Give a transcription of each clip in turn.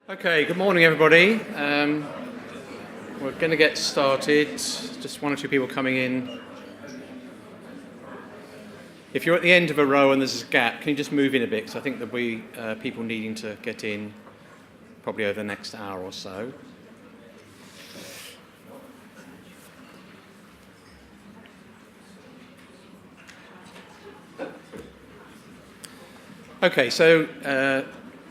Okay, good morning everybody. We're going to get started. Just one or two people coming in. If you're at the end of a row and there's a gap, can you just move in a bit? Because I think there'll be people needing to get in probably over the next hour or so. Okay, so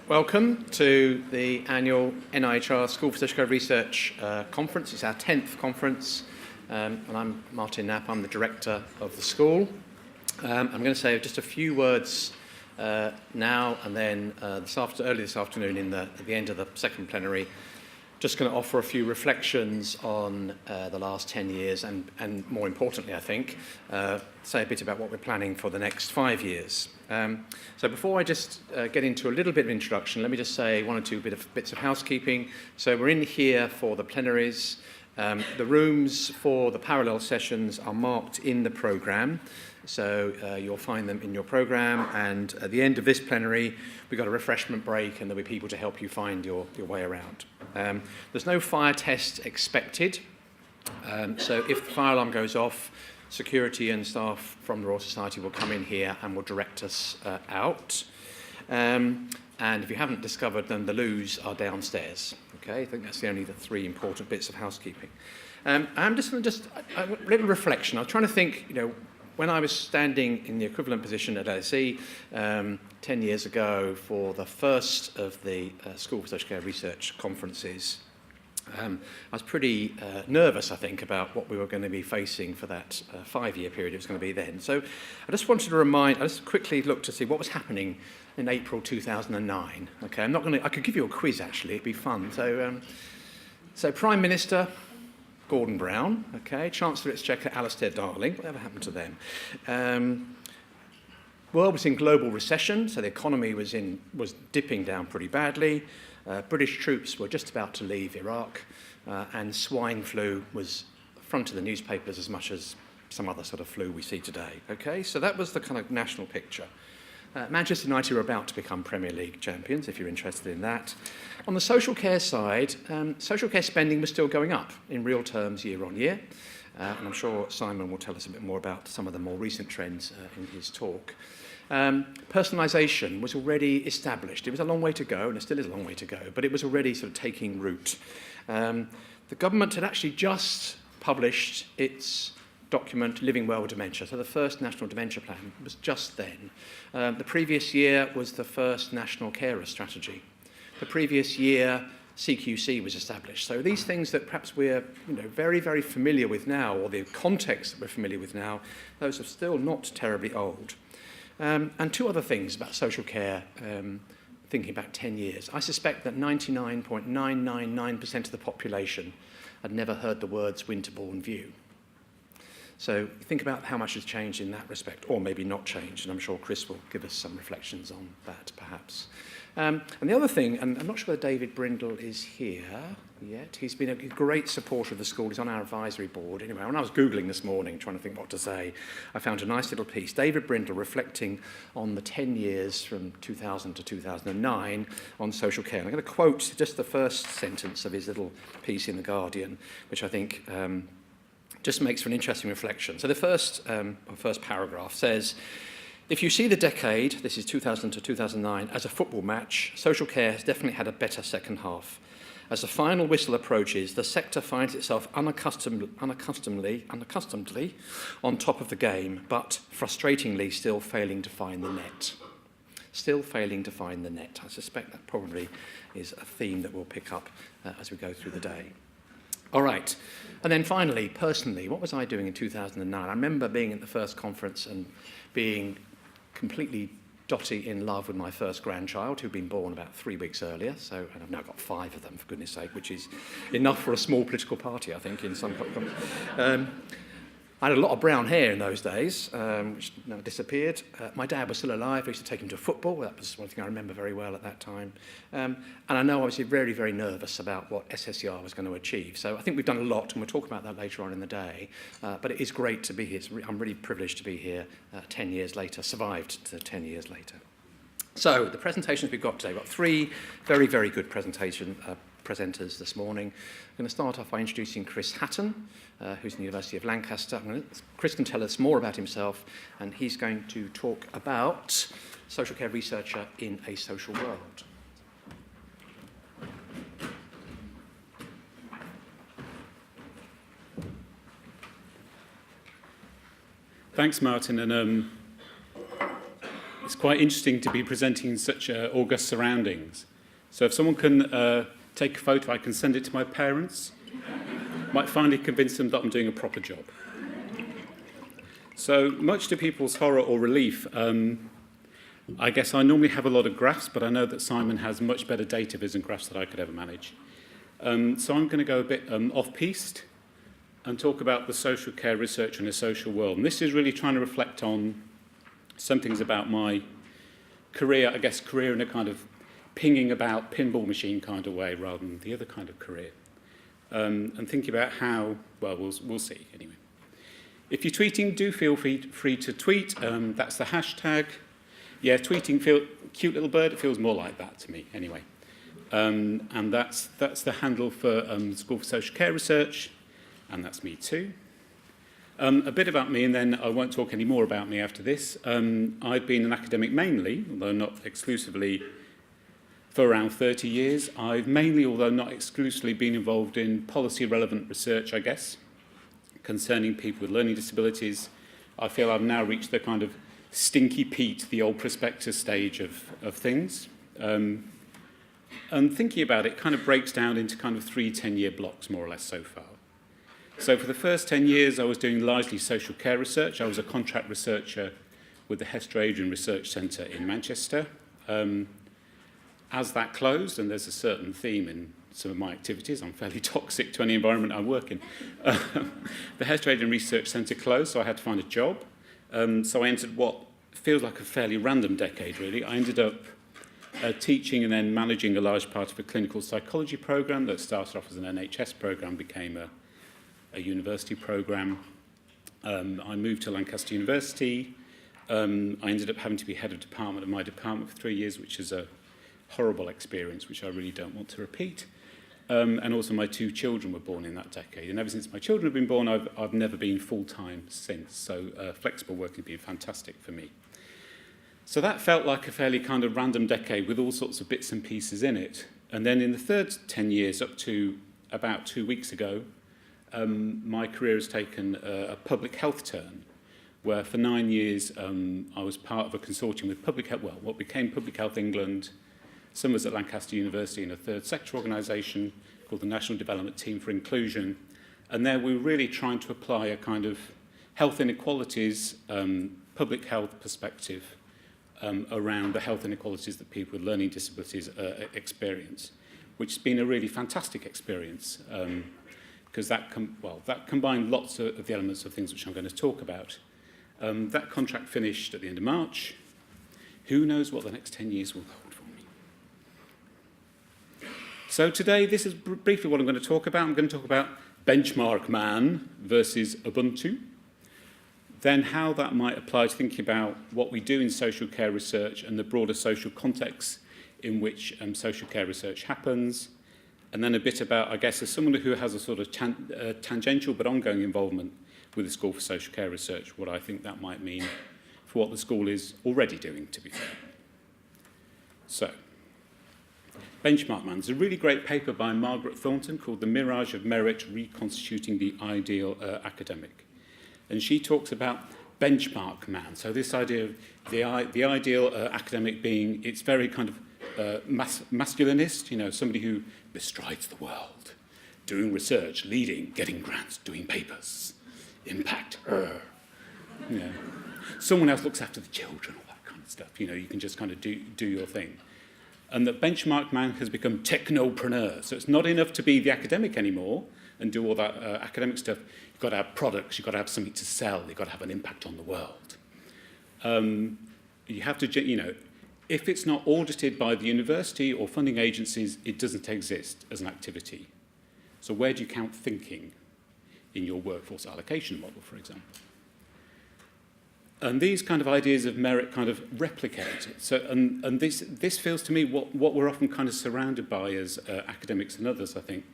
welcome to the annual NIHR School for Social Care Research Conference. It's our 10th conference, and I'm Martin Knapp. I'm the director of the school. I'm going to say just a few words now, and then early this afternoon at the end of the second plenary, just going to offer a few reflections on the last 10 years and more importantly, I think, say a bit about what we're planning for the next 5 years. So before I just get into a little bit of introduction, let me just say one or two bits of housekeeping. So we're in here for the plenaries. The rooms for the parallel sessions are marked in the programme. So you'll find them in your programme, and at the end of this plenary we've got a refreshment break and there'll be people to help you find your way around. There's no fire test expected, so if the fire alarm goes off, security and staff from the Royal Society will come in here and will direct us out. And if you haven't discovered them, the loos are downstairs. Okay, I think that's the three important bits of housekeeping. I'm just a little reflection. I was trying to think, when I was standing in the equivalent position at LSE 10 years ago for the first of the School for Social Care Research conferences, I was pretty nervous, I think, about what we were going to be facing for that 5-year period it was going to be then. So I just wanted to I just quickly looked to see what was happening in April 2009. Okay, I could give you a quiz actually, it'd be fun. So Prime Minister Gordon Brown, okay, Chancellor Exchequer Alistair Darling, whatever happened to them? World was in global recession, so the economy was dipping down pretty badly. British troops were just about to leave Iraq, and swine flu was front of the newspapers as much as some other sort of flu we see today. Okay, so that was the kind of national picture. Manchester United were about to become Premier League champions, if you're interested in that. On the social care side, social care spending was still going up in real terms year on year. And I'm sure Simon will tell us a bit more about some of the more recent trends in his talk. Personalisation was already established. It was a long way to go, and it still is a long way to go, but it was already sort of taking root. The government had actually just published its document, Living Well with Dementia. So the first National Dementia Plan was just then. The previous year was the first National Carer Strategy. The previous year, CQC was established. So these things that perhaps we're very, very familiar with now, or the context that we're familiar with now, those are still not terribly old. And two other things about social care, thinking back 10 years. I suspect that 99.999% of the population had never heard the words Winterbourne View. So think about how much has changed in that respect, or maybe not changed, and I'm sure Chris will give us some reflections on that, perhaps. And the other thing, and I'm not sure whether David Brindle is here yet. He's been a great supporter of the school. He's on our advisory board. Anyway, when I was Googling this morning, trying to think what to say, I found a nice little piece. David Brindle reflecting on the 10 years from 2000 to 2009 on social care. And I'm going to quote just the first sentence of his little piece in The Guardian, which I think just makes for an interesting reflection. So the first paragraph says, if you see the decade, this is 2000 to 2009, as a football match, social care has definitely had a better second half. As the final whistle approaches, the sector finds itself unaccustomedly on top of the game, but frustratingly still failing to find the net. Still failing to find the net. I suspect that probably is a theme that we'll pick up as we go through the day. All right, and then finally, personally, what was I doing in 2009? I remember being at the first conference and being completely dotty in love with my first grandchild, who'd been born about 3 weeks earlier, and I've now got 5 of them, for goodness sake, which is enough for a small political party, I think, in some countries. I had a lot of brown hair in those days, which now disappeared. My dad was still alive. I used to take him to football. That was one thing I remember very well at that time. And I know I was very, very nervous about what SSCR was going to achieve. So I think we've done a lot, and we'll talk about that later on in the day. But it is great to be here. I'm really privileged to be here 10 years later, survived to 10 years later. So the presentations we've got today, we've got three very, very good presenters this morning. I'm going to start off by introducing Chris Hatton, who's in the University of Lancaster. Chris can tell us more about himself, and he's going to talk about social care researcher in a social world. Thanks, Martin, and it's quite interesting to be presenting in such august surroundings. So if someone can take a photo, I can send it to my parents. Might finally convince them that I'm doing a proper job. So much to people's horror or relief, I guess I normally have a lot of graphs, but I know that Simon has much better data viz and graphs than I could ever manage. So I'm going to go a bit off-piste and talk about the social care research in a social world. And this is really trying to reflect on some things about my career, I guess career in a kind of pinging about pinball machine kind of way rather than the other kind of career. And thinking about how, well, we'll see anyway. If you're tweeting, do feel free to tweet. That's the hashtag. Yeah, tweeting, cute little bird, it feels more like that to me anyway. And that's the handle for School for Social Care Research. And that's me too. A bit about me, and then I won't talk any more about me after this. I've been an academic mainly, although not exclusively, for around 30 years. I've mainly, although not exclusively, been involved in policy-relevant research, I guess, concerning people with learning disabilities. I feel I've now reached the kind of Stinky Pete, the old prospectus stage of things. And thinking about it kind of breaks down into kind of 3 10-year blocks, more or less, so far. So for the first 10 years, I was doing largely social care research. I was a contract researcher with the Hester Adrian Research Centre in Manchester. As that closed, and there's a certain theme in some of my activities, I'm fairly toxic to any environment I work in. The Hester Adrian Research Centre closed, so I had to find a job. So I entered what feels like a fairly random decade, really. I ended up teaching and then managing a large part of a clinical psychology programme that started off as an NHS programme, became a university programme. I moved to Lancaster University. I ended up having to be head of department of my department for 3 years, which is a horrible experience, which I really don't want to repeat. And also my 2 children were born in that decade. And ever since my children have been born, I've never been full-time since. So flexible working has been fantastic for me. So that felt like a fairly kind of random decade with all sorts of bits and pieces in it. And then in the third 10 years, up to about 2 weeks ago, my career has taken a public health turn, where for 9 years I was part of a consortium with Public Health, well, what became Public Health England, some was at Lancaster University in a third sector organisation called the National Development Team for Inclusion, and there we were really trying to apply a kind of health inequalities, public health perspective around the health inequalities that people with learning disabilities experience, which has been a really fantastic experience. Because that combined lots of the elements of things which I'm going to talk about. That contract finished at the end of March. Who knows what the next 10 years will hold for me? So today, this is briefly what I'm going to talk about. I'm going to talk about benchmark man versus Ubuntu. Then how that might apply to thinking about what we do in social care research and the broader social context in which social care research happens. And then a bit about, I guess, as someone who has a sort of tangential but ongoing involvement with the School for Social Care Research, what I think that might mean for what the school is already doing, to be fair. So, Benchmark Man. There's a really great paper by Margaret Thornton called The Mirage of Merit, Reconstituting the Ideal Academic. And she talks about benchmark man. So this idea of the ideal academic being, it's very kind of masculinist, you know, somebody who bestrides the world, doing research, leading, getting grants, doing papers, impact, you know. Someone else looks after the children, all that kind of stuff. You know, you can just kind of do your thing. And that benchmark man has become technopreneur. So it's not enough to be the academic anymore and do all that academic stuff. You've got to have products, you've got to have something to sell, you've got to have an impact on the world. You have to, you know, if it's not audited by the university or funding agencies, it doesn't exist as an activity. So where do you count thinking in your workforce allocation model, for example? And these kind of ideas of merit kind of replicate. So, and this feels to me what we're often kind of surrounded by as academics and others, I think.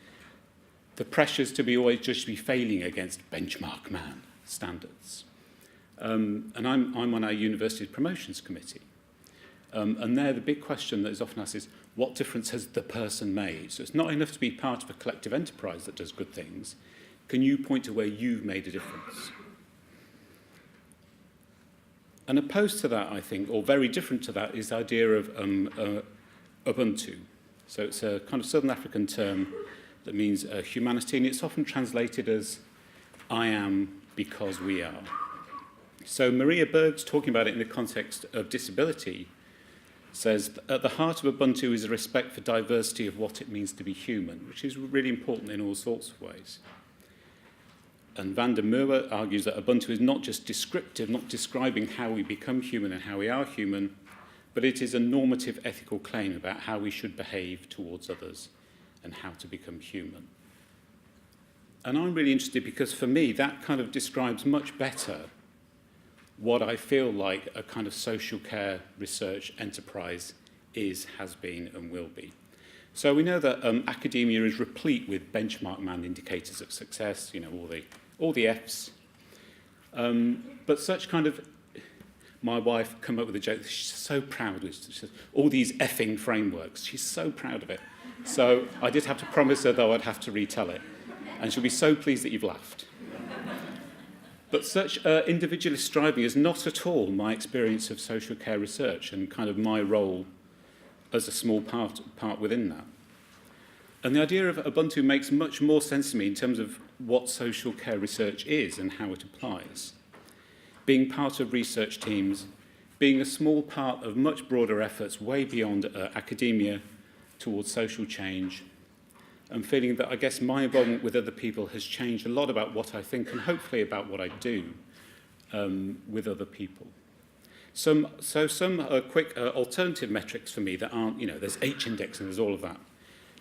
The pressures to be always just be failing against benchmark man standards. And I'm on our university promotions committee. And there the big question that is often asked is, what difference has the person made? So it's not enough to be part of a collective enterprise that does good things. Can you point to where you've made a difference? And opposed to that, I think, or very different to that, is the idea of Ubuntu. So it's a kind of Southern African term that means humanity, and it's often translated as I am because we are. So Maria Berg's talking about it in the context of disability, says at the heart of Ubuntu is a respect for diversity of what it means to be human, which is really important in all sorts of ways. And Van der Merwe argues that Ubuntu is not just descriptive, not describing how we become human and how we are human, but it is a normative ethical claim about how we should behave towards others and how to become human. And I'm really interested because for me that kind of describes much better what I feel like a kind of social care research enterprise is, has been and will be. So we know that academia is replete with benchmark man indicators of success, you know, all the Fs. But such kind of, my wife come up with a joke, she's so proud of she says, all these effing frameworks, she's so proud of it. So I did have to promise her, though, I'd have to retell it. And she'll be so pleased that you've laughed. But such individualist striving is not at all my experience of social care research and kind of my role as a small part within that. And the idea of Ubuntu makes much more sense to me in terms of what social care research is and how it applies. Being part of research teams, being a small part of much broader efforts way beyond academia towards social change, and feeling that I guess my involvement with other people has changed a lot about what I think and hopefully about what I do with other people. Some quick alternative metrics for me that aren't, you know, there's H-index and there's all of that,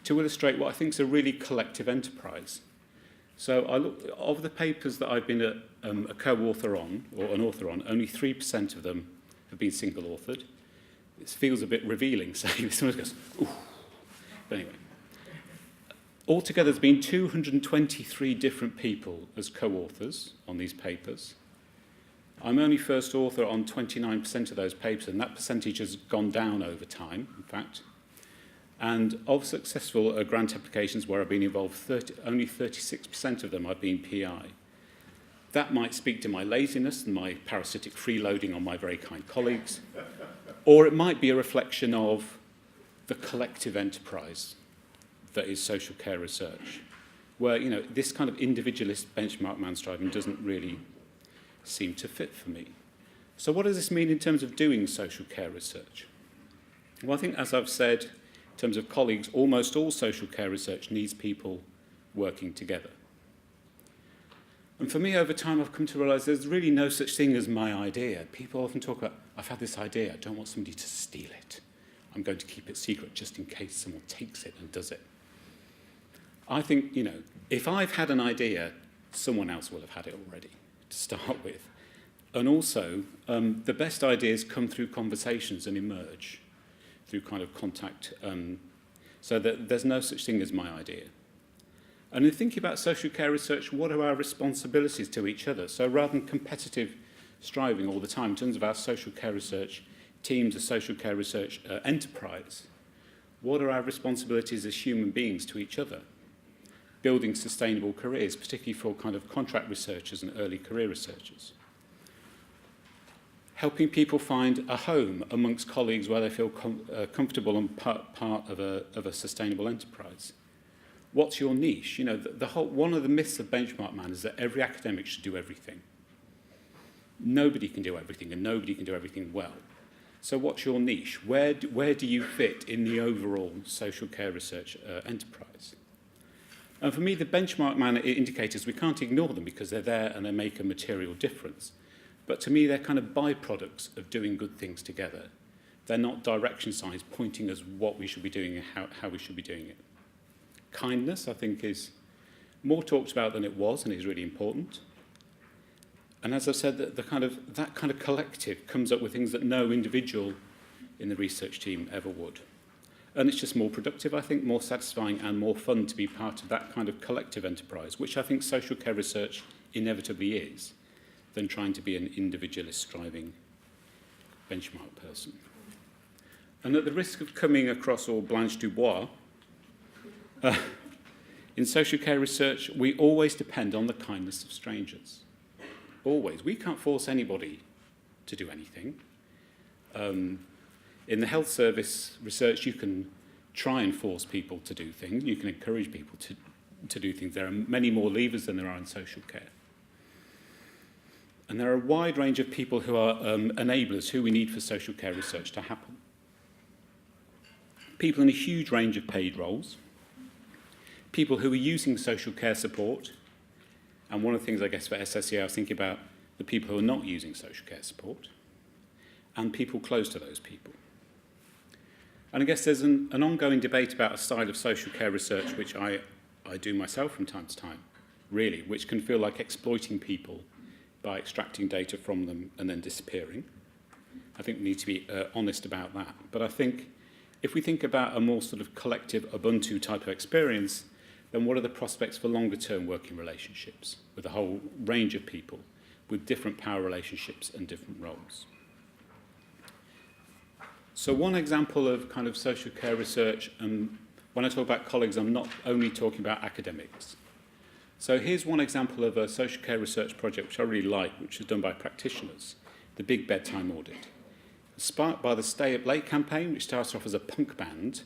to illustrate what I think is a really collective enterprise. So I looked, of the papers that I've been a co-author on, or an author on, only 3% of them have been single-authored. It feels a bit revealing saying this. Someone goes, ooh. But anyway. Altogether, there's been 223 different people as co-authors on these papers. I'm only first author on 29% of those papers, and that percentage has gone down over time, in fact. And of successful grant applications where I've been involved, only 36% of them I've been PI. That might speak to my laziness and my parasitic freeloading on my very kind colleagues, or it might be a reflection of the collective enterprise that is social care research, where, you know, this kind of individualist benchmark man striving doesn't really seem to fit for me. So what does this mean in terms of doing social care research? Well, I think, as I've said, in terms of colleagues, almost all social care research needs people working together. And for me, over time, I've come to realise there's really no such thing as my idea. People often talk about, I've had this idea, I don't want somebody to steal it. I'm going to keep it secret just in case someone takes it and does it. I think, you know, if I've had an idea, someone else will have had it already, to start with. And also, the best ideas come through conversations and emerge through kind of contact, so that there's no such thing as my idea. And in thinking about social care research, what are our responsibilities to each other? So rather than competitive striving all the time, in terms of our social care research teams, a social care research enterprise, what are our responsibilities as human beings to each other? Building sustainable careers, particularly for kind of contract researchers and early career researchers. Helping people find a home amongst colleagues where they feel comfortable and part of a sustainable enterprise. What's your niche? You know, one of the myths of benchmark man is that every academic should do everything. Nobody can do everything, and nobody can do everything well. So what's your niche? Where do you fit in the overall social care research enterprise? And for me, the benchmark man indicators, we can't ignore them because they're there and they make a material difference. But to me, they're kind of byproducts of doing good things together. They're not direction signs pointing us what we should be doing and how we should be doing it. Kindness, I think, is more talked about than it was and is really important. And as I've said, that kind of collective comes up with things that no individual in the research team ever would. And it's just more productive, I think, more satisfying and more fun to be part of that kind of collective enterprise, which I think social care research inevitably is, than trying to be an individualist striving benchmark person. And at the risk of coming across all Blanche Dubois, in social care research, we always depend on the kindness of strangers. Always. We can't force anybody to do anything. In the health service research, you can try and force people to do things. You can encourage people to do things. There are many more levers than there are in social care. And there are a wide range of people who are enablers who we need for social care research to happen. People in a huge range of paid roles. People who are using social care support. And one of the things, I guess, for SSCR, I was thinking about the people who are not using social care support. And people close to those people. And I guess there's an ongoing debate about a style of social care research, which I do myself from time to time, really, which can feel like exploiting people by extracting data from them and then disappearing. I think we need to be honest about that. But I think if we think about a more sort of collective Ubuntu type of experience, then what are the prospects for longer-term working relationships with a whole range of people with different power relationships and different roles? So one example of kind of social care research, and when I talk about colleagues, I'm not only talking about academics. So here's one example of a social care research project which I really like, which is done by practitioners, the Big Bedtime Audit. Sparked by the Stay Up Late campaign, which started off as a punk band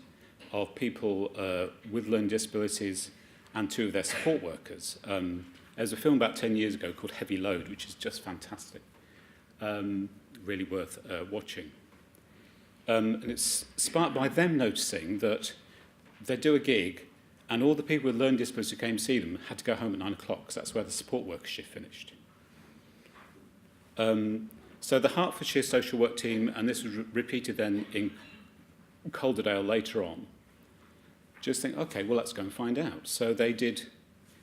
of people with learning disabilities and two of their support workers. There's a film about 10 years ago called Heavy Load, which is just fantastic, really worth watching. And it's sparked by them noticing that they do a gig and all the people with learning disabilities who came to see them had to go home at 9 o'clock because that's where the support worker shift finished. So the Hertfordshire social work team, and this was repeated then in Calderdale later on, just think, okay, well, let's go and find out. So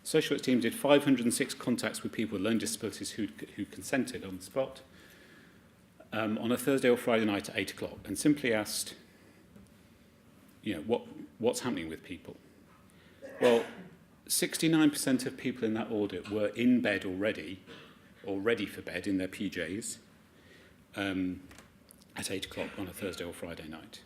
social work team did 506 contacts with people with learning disabilities who consented on the spot on a Thursday or Friday night at 8 o'clock and simply asked, what's happening with people? Well, 69% of people in that audit were in bed already, or ready for bed in their PJs, at 8 o'clock on a Thursday or Friday night.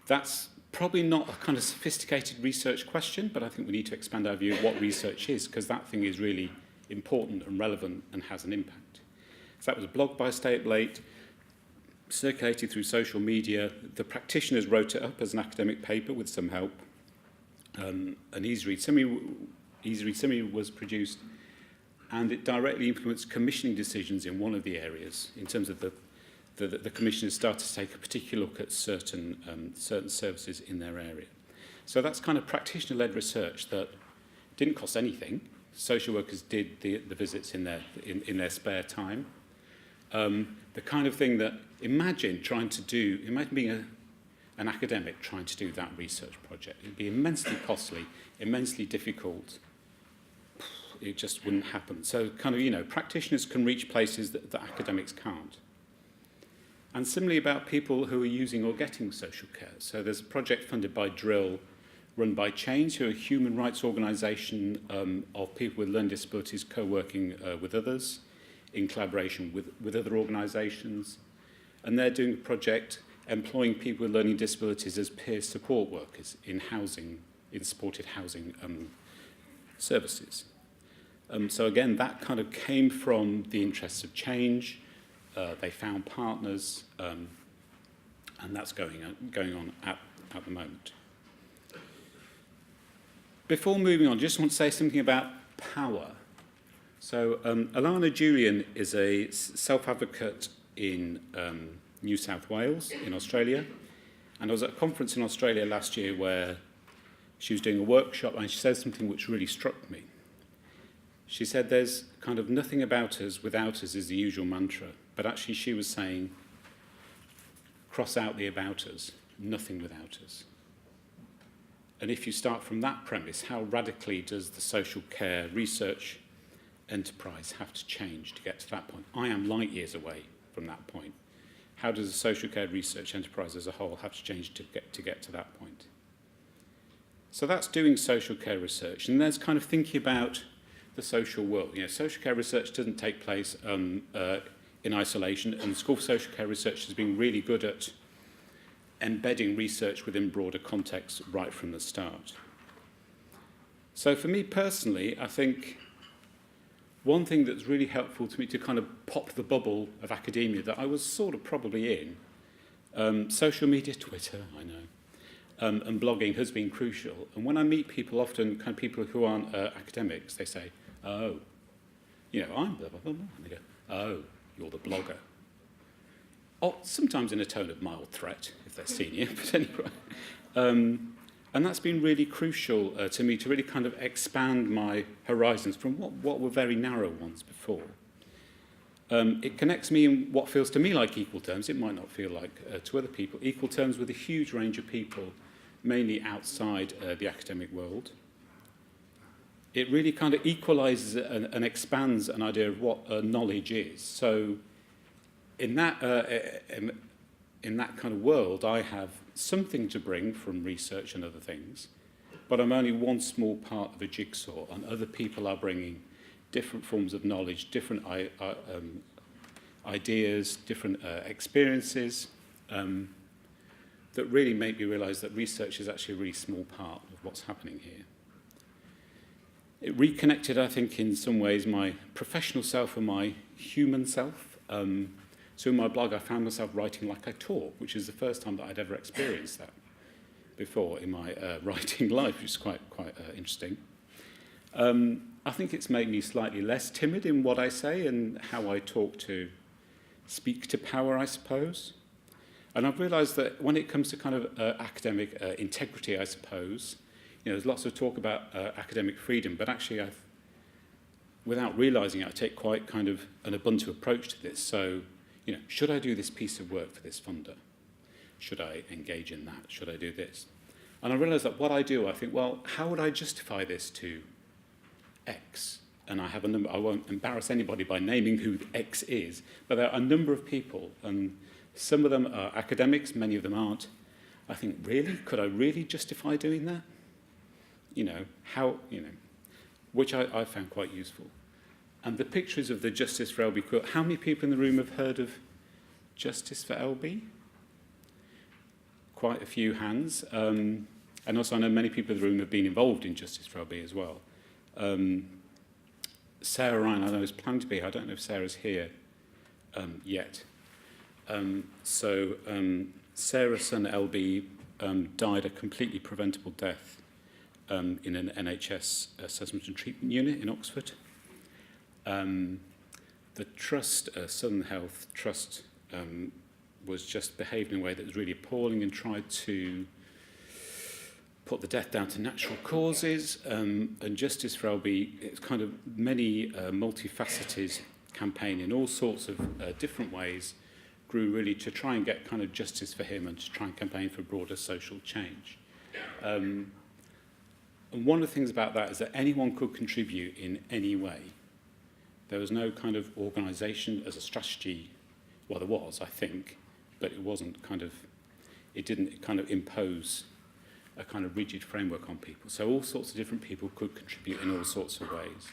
That's probably not a kind of sophisticated research question, but I think we need to expand our view of what research is, because that thing is really important and relevant and has an impact. So that was blogged by Stay Up Late, circulated through social media. The practitioners wrote it up as an academic paper with some help. An easy-read summary was produced, and it directly influenced commissioning decisions in one of the areas in terms of the commissioners started to take a particular look at certain services in their area. So that's kind of practitioner-led research that didn't cost anything. Social workers did the visits in their spare time. The kind of thing that imagine being an academic trying to do that research project. It'd be immensely costly, immensely difficult. It just wouldn't happen. So kind of, practitioners can reach places that academics can't. And similarly about people who are using or getting social care. So there's a project funded by Drill, run by Change, who are a human rights organisation of people with learning disabilities co-working with others in collaboration with other organisations. And they're doing a project employing people with learning disabilities as peer support workers in supported housing services. So again, that kind of came from the interests of Change. They found partners, and that's going on at the moment. Before moving on, I just want to say something about power. So Alana Julian is a self-advocate in New South Wales in Australia, and I was at a conference in Australia last year where she was doing a workshop and she said something which really struck me. She said there's kind of nothing about us without us is the usual mantra, but actually she was saying cross out the about us, nothing without us. And if you start from that premise, how radically does the social care research enterprise have to change to get to that point? I am light years away from that point. How does a social care research enterprise as a whole have to change to get to that point? So that's doing social care research, and there's kind of thinking about the social world. You know, social care research doesn't take place in isolation, and the School for Social Care Research has been really good at embedding research within broader contexts right from the start. So for me personally, I think one thing that's really helpful to me to kind of pop the bubble of academia that I was sort of probably in, social media, Twitter, I know, and blogging has been crucial. And when I meet people, often kind of people who aren't academics, they say, oh, you know, I'm blah, blah, blah, blah. And they go, oh, you're the blogger. Or sometimes in a tone of mild threat, if they're senior, but anyway. And that's been really crucial to me to really kind of expand my horizons from what were very narrow ones before. It connects me in what feels to me like equal terms. It might not feel like to other people. Equal terms with a huge range of people, mainly outside the academic world. It really kind of equalizes and expands an idea of what knowledge is. So in that kind of world, I have something to bring from research and other things, but I'm only one small part of a jigsaw, and other people are bringing different forms of knowledge, different ideas, different experiences that really make me realize that research is actually a really small part of what's happening here. It reconnected, I think, in some ways, my professional self and my human self. So in my blog, I found myself writing like I talk, which is the first time that I'd ever experienced that before in my writing life, which is quite interesting. I think it's made me slightly less timid in what I say and how I speak to power, I suppose. And I've realized that when it comes to kind of academic integrity, I suppose, you know, there's lots of talk about academic freedom, but actually without realizing it, I take quite kind of an Ubuntu approach to this. So, you know, should I do this piece of work for this funder? Should I engage in that? Should I do this? And I realize that what I do, I think, well, how would I justify this to X? And I have a number, I won't embarrass anybody by naming who X is, but there are a number of people, and some of them are academics, many of them aren't. I think, really? Could I really justify doing that? You know, how, you know, which I found quite useful. And the pictures of the Justice for LB quilt, how many people in the room have heard of Justice for LB? Quite a few hands. And also I know many people in the room have been involved in Justice for LB as well. Sarah Ryan, I know, is planned to be. I don't know if Sarah's here yet. Sarah's son LB died a completely preventable death in an NHS assessment and treatment unit in Oxford. The trust, Southern Health Trust, was just behaved in a way that was really appalling and tried to put the death down to natural causes. And Justice for LB, it's kind of many multifaceted campaign in all sorts of different ways, grew really to try and get kind of justice for him and to try and campaign for broader social change. And one of the things about that is that anyone could contribute in any way. There was no kind of organisation as a strategy. Well, there was, I think, but it wasn't kind of, it didn't kind of impose a kind of rigid framework on people. So all sorts of different people could contribute in all sorts of ways.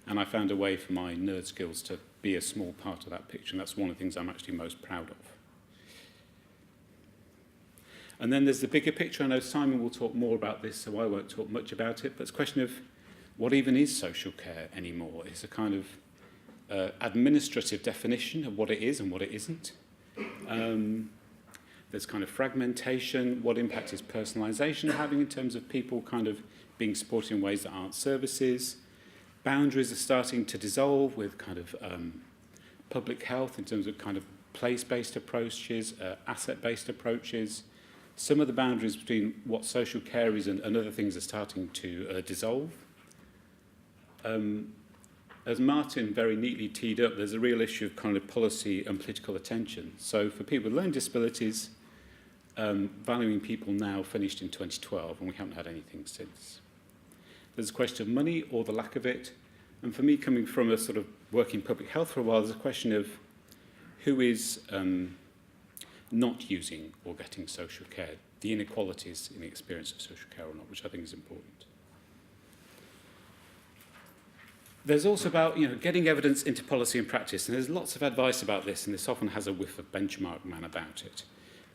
And I found a way for my nerd skills to be a small part of that picture, and that's one of the things I'm actually most proud of. And then there's the bigger picture. I know Simon will talk more about this, so I won't talk much about it, but it's a question of what even is social care anymore. It's a kind of administrative definition of what it is and what it isn't. There's kind of fragmentation. What impact is personalisation having in terms of people kind of being supported in ways that aren't services? Boundaries are starting to dissolve with kind of public health in terms of kind of place-based approaches, asset-based approaches. Some of the boundaries between what social care is and other things are starting to dissolve. As Martin very neatly teed up, there's a real issue of kind of policy and political attention. So for people with learning disabilities, valuing people now finished in 2012, and we haven't had anything since. There's a question of money or the lack of it. And for me, coming from a sort of working public health for a while, there's a question of who is not using or getting social care, the inequalities in the experience of social care or not, which I think is important. There's also about getting evidence into policy and practice, and there's lots of advice about this, and this often has a whiff of benchmark man about it.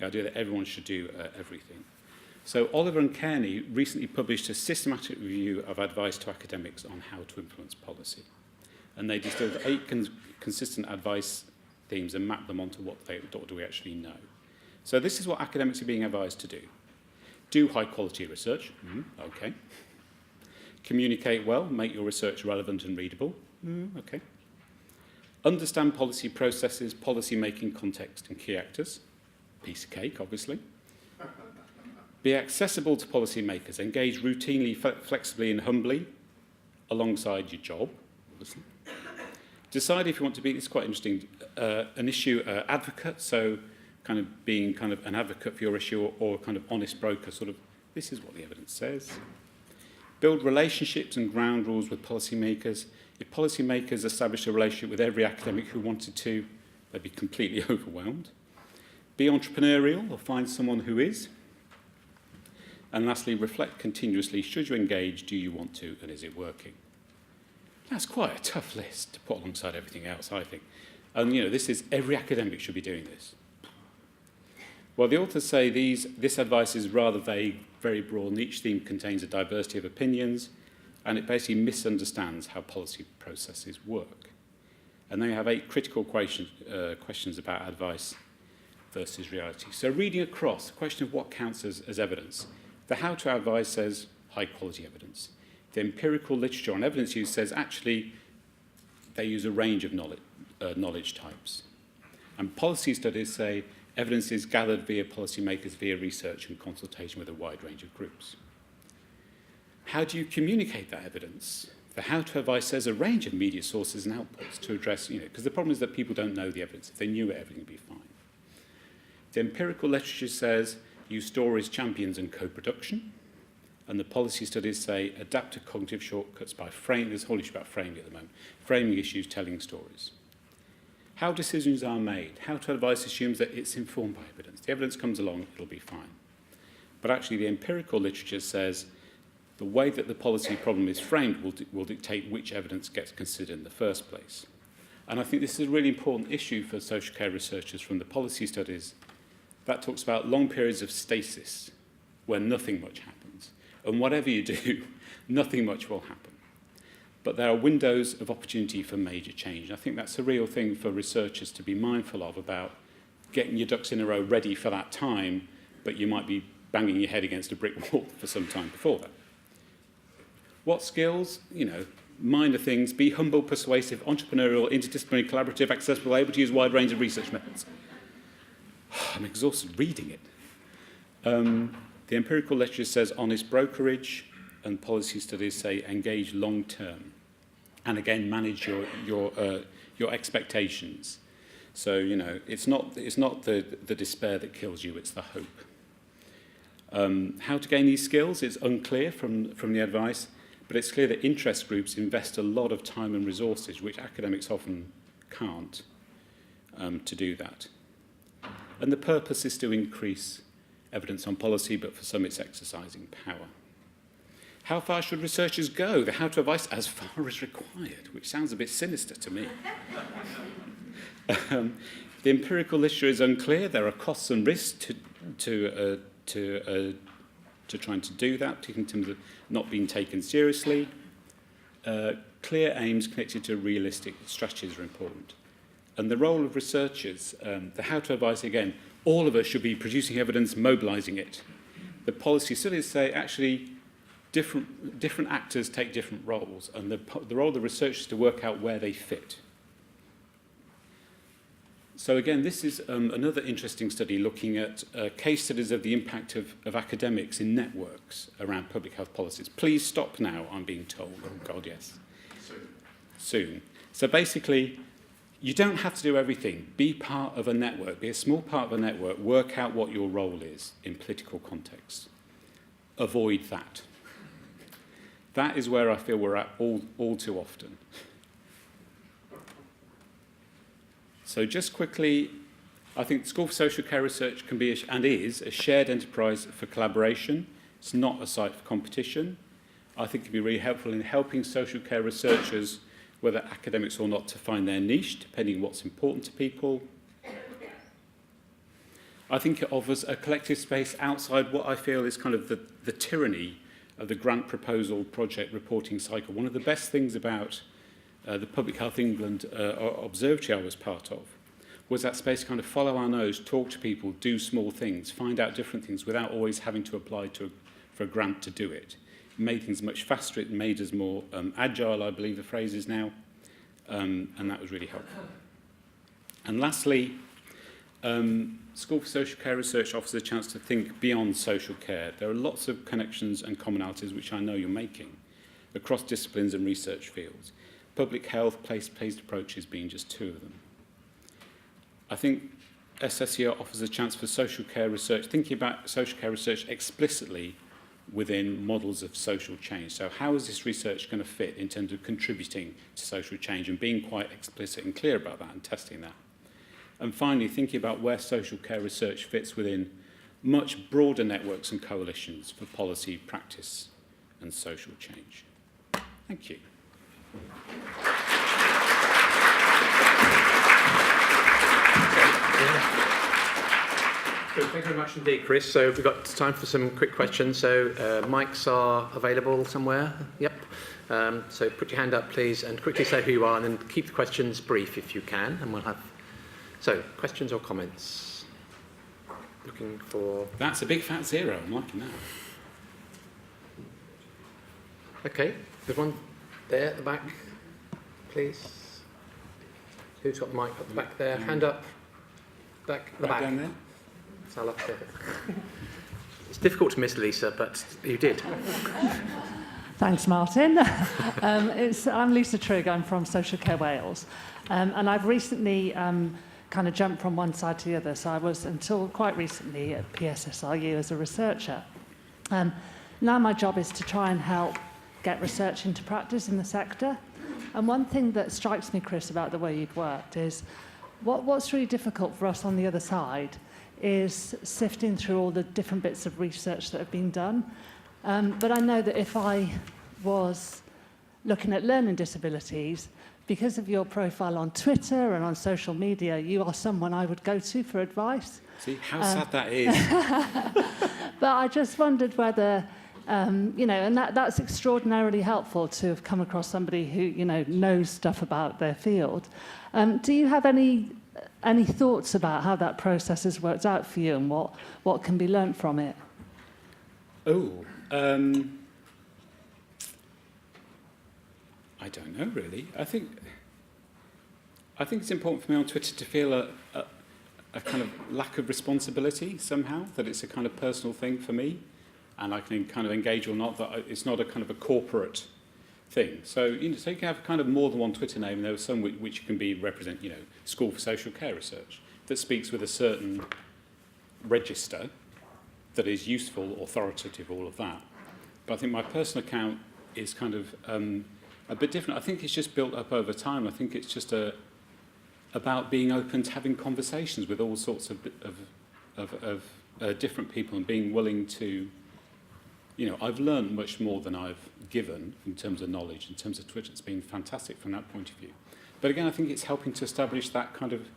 The idea that everyone should do everything. So Oliver and Kearney recently published a systematic review of advice to academics on how to influence policy. And they distilled 8 consistent advice themes and mapped them onto what do we actually know. So this is what academics are being advised to do. Do high quality research. Okay. Communicate well, make your research relevant and readable. Okay. Understand policy processes, policy making context and key actors. Piece of cake, obviously. Be accessible to policymakers. Engage routinely, flexibly and humbly alongside your job, obviously. Decide if you want to be, this is quite interesting, an issue advocate, so kind of being kind of an advocate for your issue or kind of honest broker, sort of, this is what the evidence says. Build relationships and ground rules with policymakers. If policymakers established a relationship with every academic who wanted to, they'd be completely overwhelmed. Be entrepreneurial or find someone who is. And lastly, reflect continuously. Should you engage? Do you want to? And is it working? That's quite a tough list to put alongside everything else, I think. And, this is every academic should be doing this. Well, the authors say this advice is rather vague, very broad, and each theme contains a diversity of opinions, and it basically misunderstands how policy processes work. And they have 8 critical questions about advice versus reality. So reading across, the question of what counts as evidence. The how to advise says high quality evidence. The empirical literature on evidence use says actually they use a range of knowledge types. And policy studies say evidence is gathered via policymakers, via research and consultation with a wide range of groups. How do you communicate that evidence? The how to advice says a range of media sources and outputs to address, because the problem is that people don't know the evidence. If they knew it, everything would be fine. The empirical literature says use stories, champions and co-production. And the policy studies say adapt to cognitive shortcuts by framing. There's a whole issue about framing at the moment. Framing issues, telling stories. How decisions are made. How to advise assumes that it's informed by evidence. The evidence comes along, it'll be fine. But actually the empirical literature says the way that the policy problem is framed will dictate which evidence gets considered in the first place. And I think this is a really important issue for social care researchers from the policy studies. That talks about long periods of stasis where nothing much happens. And whatever you do, nothing much will happen. But there are windows of opportunity for major change. I think that's a real thing for researchers to be mindful of, about getting your ducks in a row ready for that time, but you might be banging your head against a brick wall for some time before that. What skills? Minor things. Be humble, persuasive, entrepreneurial, interdisciplinary, collaborative, accessible, able to use a wide range of research methods. I'm exhausted reading it. The empirical literature says honest brokerage, and policy studies say engage long term. And again, manage your expectations. So, it's not the despair that kills you, it's the hope. How to gain these skills is unclear from the advice, but it's clear that interest groups invest a lot of time and resources, which academics often can't, to do that. And the purpose is to increase evidence on policy, but for some it's exercising power. How far should researchers go? The how to advice, as far as required, which sounds a bit sinister to me. The empirical literature is unclear. There are costs and risks to trying to do that, in terms of not being taken seriously. Clear aims connected to realistic strategies are important. And the role of researchers, the how to advice, again, all of us should be producing evidence, mobilising it. The policy studies say actually different actors take different roles, and the role of the researchers is to work out where they fit. So again, this is another interesting study looking at case studies of the impact of academics in networks around public health policies. Please stop now, I'm being told. Oh God, yes. Soon. So basically, you don't have to do everything. Be part of a network. Be a small part of a network. Work out what your role is in political context. Avoid that. That is where I feel we're at all too often. So just quickly, I think the School for Social Care Research can be and is a shared enterprise for collaboration. It's not a site for competition. I think it can be really helpful in helping social care researchers, whether academics or not, to find their niche, depending on what's important to people. I think it offers a collective space outside what I feel is kind of the tyranny of the grant proposal project reporting cycle. One of the best things about the Public Health England observatory I was part of was that space to kind of follow our nose, talk to people, do small things, find out different things without always having to apply for a grant to do it. It made things much faster. It made us more agile, I believe the phrase is now, and that was really helpful. And lastly, School for Social Care Research offers a chance to think beyond social care. There are lots of connections and commonalities which I know you're making across disciplines and research fields. Public health, place-based approaches being just two of them. I think SSCR offers a chance for social care research, thinking about social care research explicitly within models of social change. So how is this research going to fit in terms of contributing to social change and being quite explicit and clear about that and testing that? And finally, thinking about where social care research fits within much broader networks and coalitions for policy, practice and social change. Thank you. Thank you very much indeed, Chris. So we've got time for some quick questions. So mics are available somewhere. Yep. So put your hand up, please, and quickly say who you are, and then keep the questions brief if you can, and we'll have... So, questions or comments? Looking for... That's a big fat zero. I'm liking that. Okay. There's one there at the back, please. Who's got the mic at the back there? Hand up. Back. The back. Down there. Salah. It's difficult to miss, Lisa, but you did. Thanks, Martin. I'm Lisa Trigg. I'm from Social Care Wales. And I've recently kind of jumped from one side to the other. So I was, until quite recently, at PSSRU as a researcher. Now my job is to try and help get research into practice in the sector. And one thing that strikes me, Chris, about the way you've worked is what's really difficult for us on the other side is sifting through all the different bits of research that have been done. But I know that if I was looking at learning disabilities, because of your profile on Twitter and on social media, you are someone I would go to for advice. See, how sad that is. But I just wondered whether, you know, and that's extraordinarily helpful to have come across somebody who, you know, knows stuff about their field. Do you have any thoughts about how that process has worked out for you and what can be learnt from it? I don't know, really. I think it's important for me on Twitter to feel a kind of lack of responsibility somehow, that it's a kind of personal thing for me, and I can kind of engage or not, that it's not a kind of a corporate thing. So, you know, so you can have kind of more than one Twitter name, and there are some which can be represent, you know, School for Social Care Research, that speaks with a certain register that is useful, authoritative, all of that. But I think my personal account is kind of a bit different. I think it's just built up over time. I think it's just about being open to having conversations with all sorts of different people and being willing to, you know, I've learned much more than I've given in terms of knowledge. In terms of Twitter, it's been fantastic from that point of view. But again, I think it's helping to establish that kind of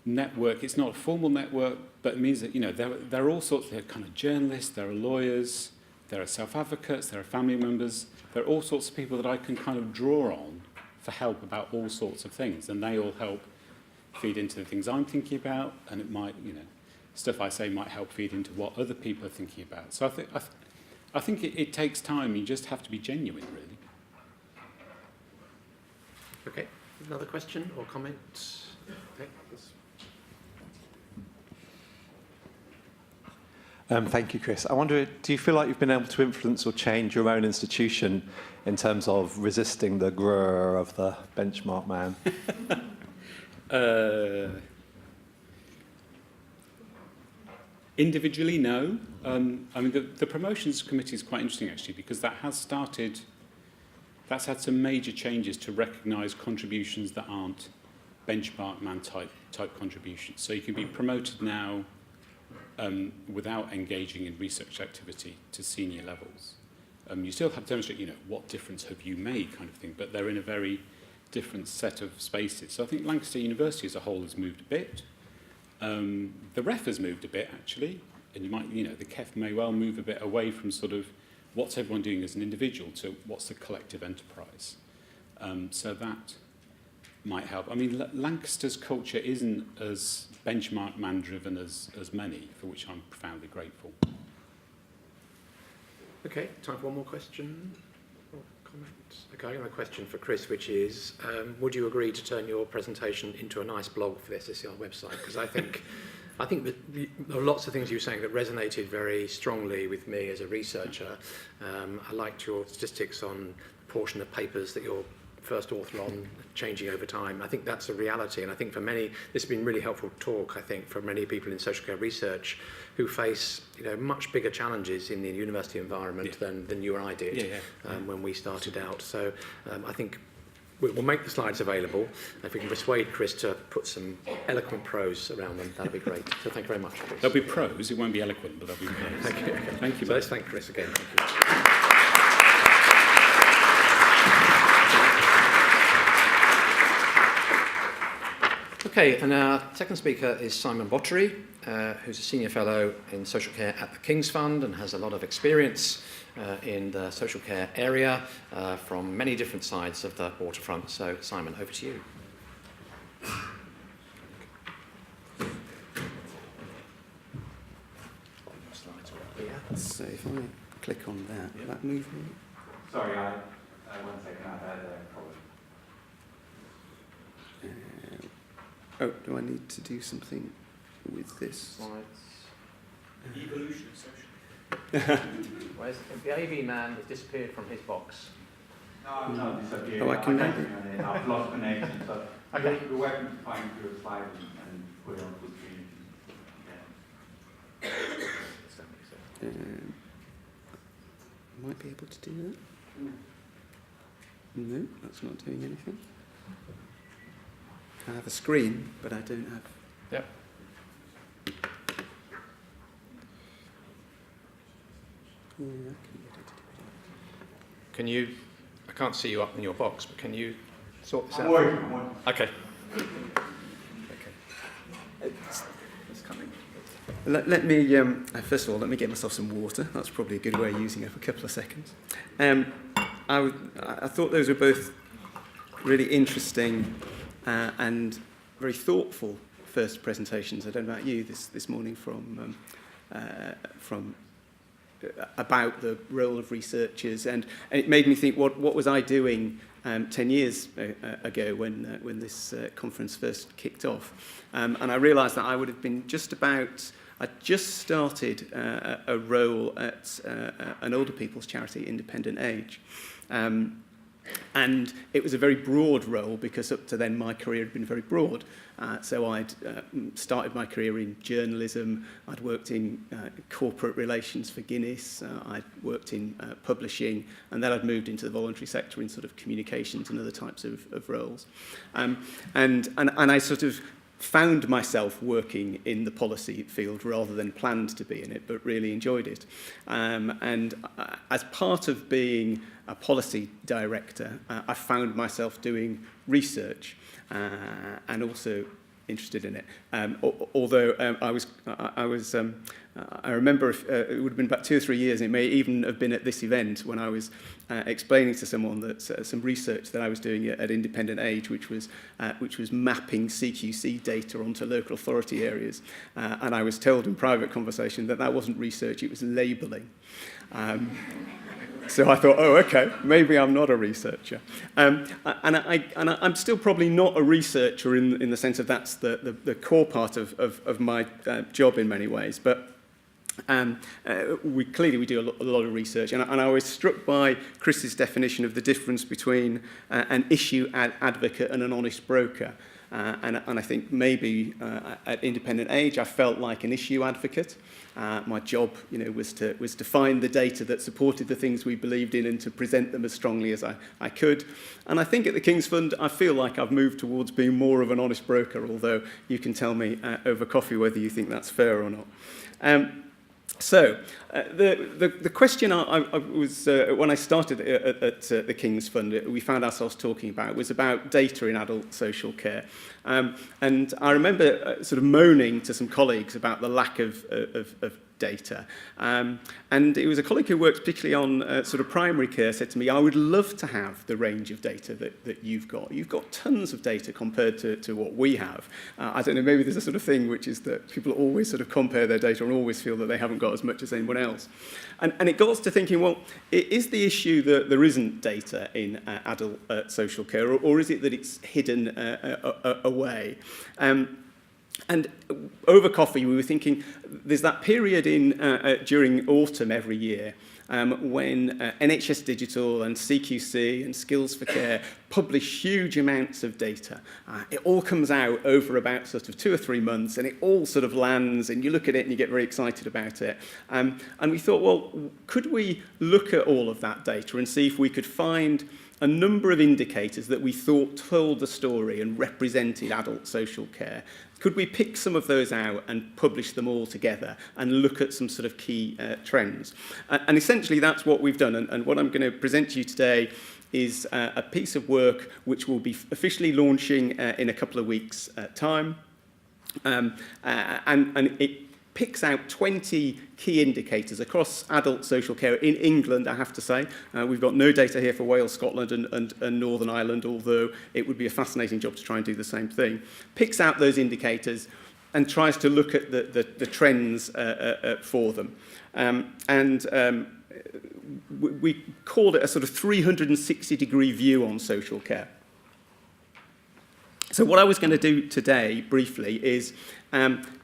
network. It's not a formal network, but it means that, you know, there are all sorts. There are kind of journalists, there are lawyers, there are self-advocates, there are family members. There are all sorts of people that I can kind of draw on for help about all sorts of things, and they all help feed into the things I'm thinking about, and it might, you know, stuff I say might help feed into what other people are thinking about. So I think it takes time. You just have to be genuine, really. Okay. Another question or comment? Okay. Thank you, Chris. I wonder, do you feel like you've been able to influence or change your own institution in terms of resisting the grrr of the benchmark man? Individually, no. I mean, the promotions committee is quite interesting, actually, because that's had some major changes to recognise contributions that aren't benchmark man type contributions. So you can be promoted now without engaging in research activity to senior levels. You still have to demonstrate, what difference have you made kind of thing, but they're in a very different set of spaces. So I think Lancaster University as a whole has moved a bit. The REF has moved a bit, actually, and you might, the KEF may well move a bit away from sort of what's everyone doing as an individual to what's the collective enterprise. So that might help. I mean, Lancaster's culture isn't as benchmark man-driven as many, for which I'm profoundly grateful. Okay, time for one more question or comment. Okay, I have a question for Chris, which is, would you agree to turn your presentation into a nice blog for the SSCR website? Because I think that there are lots of things you were saying that resonated very strongly with me as a researcher. I liked your statistics on the portion of papers that you're first author on changing over time. I think that's a reality, and I think for many, this has been really helpful talk, I think, for many people in social care research who face much bigger challenges in the university environment than you and I did when we started out. So I think we'll make the slides available. If we can persuade Chris to put some eloquent prose around them, that'd be great. So thank you very much, Chris. There'll be prose, it won't be eloquent, but there'll be prose. Thank you. Okay. Thank you. So let's thank Chris again. Thank you. Okay, and our second speaker is Simon Bottery, who's a senior fellow in social care at the King's Fund and has a lot of experience in the social care area from many different sides of the waterfront. So, Simon, over to you. So if I click on that, will that move me? Sorry, 1 second, I've had a problem. Do I need to do something with this? Evolution of social. Whereas the AV man has disappeared from his box. No, I'm not disappearing. Oh, I can I I've lost connection, so Okay. you're welcome to find your slide and put it on the screen. Yeah. Might be able to do that. No, that's not doing anything. I have a screen, but I don't have... Yep. Yeah, Can you, I can't see you up in your box, but can you sort this I'm out? working. Okay. It's coming. Let me, first of all, let me get myself some water. That's probably a good way of using up a couple of seconds. I thought those were both really interesting and very thoughtful first presentations. I don't know about you this morning from about the role of researchers, and it made me think, what was I doing 10 years ago when this conference first kicked off? And I realised that I would have been I'd just started a role at an older people's charity, Independent Age. And it was a very broad role because up to then my career had been very broad. So I'd started my career in journalism, I'd worked in corporate relations for Guinness, I'd worked in publishing, and then I'd moved into the voluntary sector in sort of communications and other types of roles. And I sort of found myself working in the policy field rather than planned to be in it, but really enjoyed it. And as part of being a policy director, I found myself doing research and also interested in it. Although I remember it would have been about 2 or 3 years, it may even have been at this event when I was explaining to someone that some research that I was doing at Independent Age, which was mapping CQC data onto local authority areas. And I was told in private conversation that wasn't research, it was labelling. So I thought, okay, maybe I'm not a researcher. And I'm still probably not a researcher in the sense of that's the core part of my job in many ways. But we do a lot of research. And I was struck by Chris's definition of the difference between an issue advocate and an honest broker. And I think maybe at independent age, I felt like an issue advocate. My job, was to find the data that supported the things we believed in and to present them as strongly as I could. And I think at the King's Fund, I feel like I've moved towards being more of an honest broker, although you can tell me over coffee whether you think that's fair or not. So, the question I was, when I started at the King's Fund, we found ourselves talking about was about data in adult social care. And I remember sort of moaning to some colleagues about the lack of data. And it was a colleague who works particularly on sort of primary care said to me, I would love to have the range of data that you've got. You've got tons of data compared to what we have. I don't know, maybe there's a sort of thing which is that people always sort of compare their data and always feel that they haven't got as much as anyone else. And it got us to thinking, well, is the issue that there isn't data in adult social care, or is it that it's hidden away? And over coffee, we were thinking there's that period during autumn every year when NHS Digital and CQC and Skills for Care publish huge amounts of data. It all comes out over about sort of 2 or 3 months, and it all sort of lands, and you look at it and you get very excited about it. And we thought, well, could we look at all of that data and see if we could find a number of indicators that we thought told the story and represented adult social care? Could we pick some of those out and publish them all together and look at some sort of key trends? And essentially that's what we've done. And what I'm going to present to you today is a piece of work which will be officially launching in a couple of weeks' time. And it picks out 20 key indicators across adult social care in England, I have to say. We've got no data here for Wales, Scotland and Northern Ireland, although it would be a fascinating job to try and do the same thing. Picks out those indicators and tries to look at the trends for them. We called it a sort of 360-degree view on social care. So what I was going to do today, briefly, is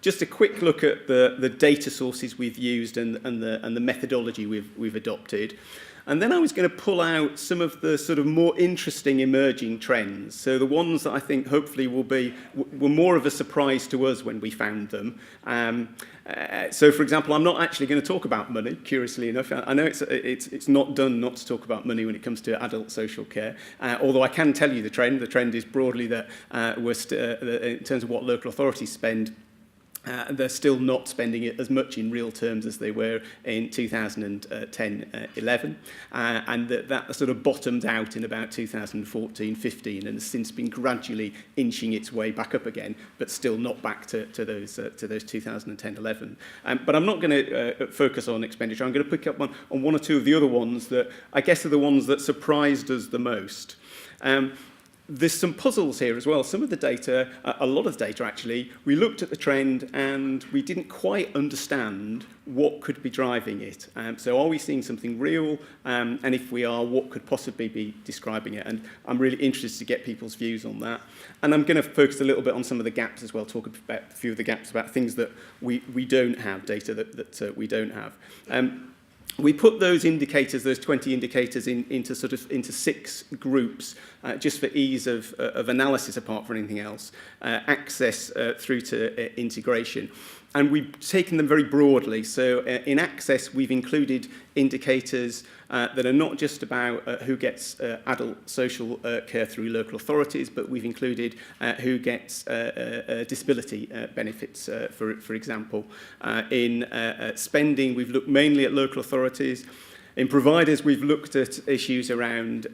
just a quick look at the data sources we've used and the methodology we've adopted. And then I was going to pull out some of the sort of more interesting emerging trends. So the ones that I think hopefully were more of a surprise to us when we found them. So, for example, I'm not actually going to talk about money, curiously enough. I know it's not done not to talk about money when it comes to adult social care, although I can tell you the trend. The trend is broadly that in terms of what local authorities spend, they're still not spending it as much in real terms as they were in 2010-11, and that sort of bottomed out in about 2014-15 and has since been gradually inching its way back up again, but still not back to those 2010-11. But I'm not going to focus on expenditure. I'm going to pick up on one or two of the other ones that I guess are the ones that surprised us the most. There's some puzzles here as well. Some of the data, a lot of the data actually, we looked at the trend and we didn't quite understand what could be driving it. So are we seeing something real? And if we are, what could possibly be describing it? And I'm really interested to get people's views on that. And I'm going to focus a little bit on some of the gaps as well, talk about a few of the gaps, about things that we don't have, data that we don't have. We put those indicators, those 20 indicators, into 6 groups, just for ease of analysis apart from anything else. Access through to integration. And we've taken them very broadly. So in access, we've included indicators that are not just about who gets adult social care through local authorities, but we've included who gets disability benefits, for example. In spending, we've looked mainly at local authorities. In providers, we've looked at issues around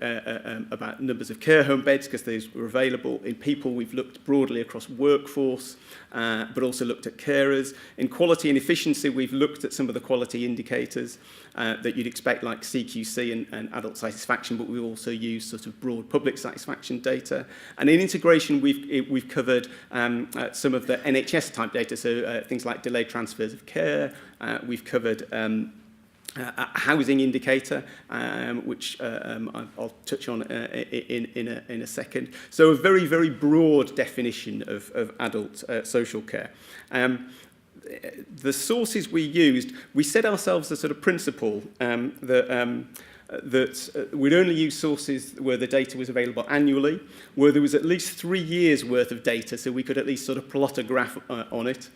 about numbers of care home beds because those were available. In people, we've looked broadly across workforce, but also looked at carers. In quality and efficiency, we've looked at some of the quality indicators that you'd expect, like CQC and adult satisfaction, but we've also used sort of broad public satisfaction data. And in integration, we've covered some of the NHS type data, so things like delayed transfers of care. We've covered a housing indicator, which I'll touch on in a second. So a very, very broad definition of adult social care. The sources we used, we set ourselves a sort of principle that that we'd only use sources where the data was available annually, where there was at least 3 years' worth of data, so we could at least sort of plot a graph on it,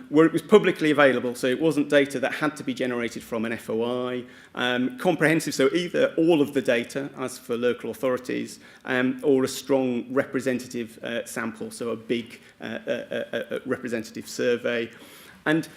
where it was publicly available, so it wasn't data that had to be generated from an FOI, comprehensive, so either all of the data, as for local authorities, or a strong representative sample, so a big representative survey. And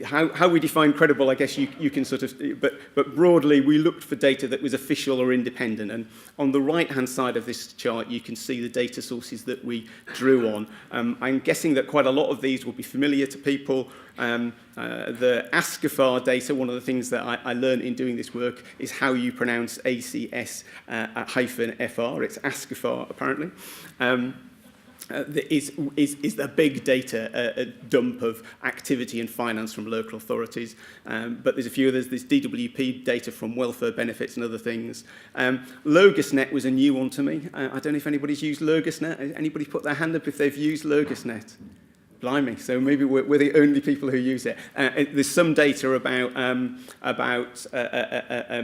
how we define credible, I guess you can sort of, but broadly, we looked for data that was official or independent. And on the right-hand side of this chart, you can see the data sources that we drew on. I'm guessing that quite a lot of these will be familiar to people. The SSCR data, one of the things that I learned in doing this work is how you pronounce ACS -FR. It's SSCR, apparently. Is the big data dump of activity and finance from local authorities. But there's a few others. There's DWP data from welfare benefits and other things. LogusNet was a new one to me. I don't know if anybody's used LogusNet. Anybody put their hand up if they've used LogusNet? Blimey, so maybe we're the only people who use it. There's some data about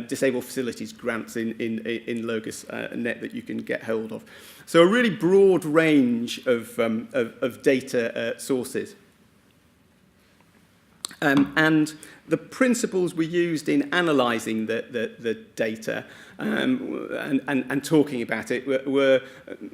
disabled facilities grants in LogusNet that you can get hold of. So a really broad range of data sources. And the principles we used in analysing the data and talking about it were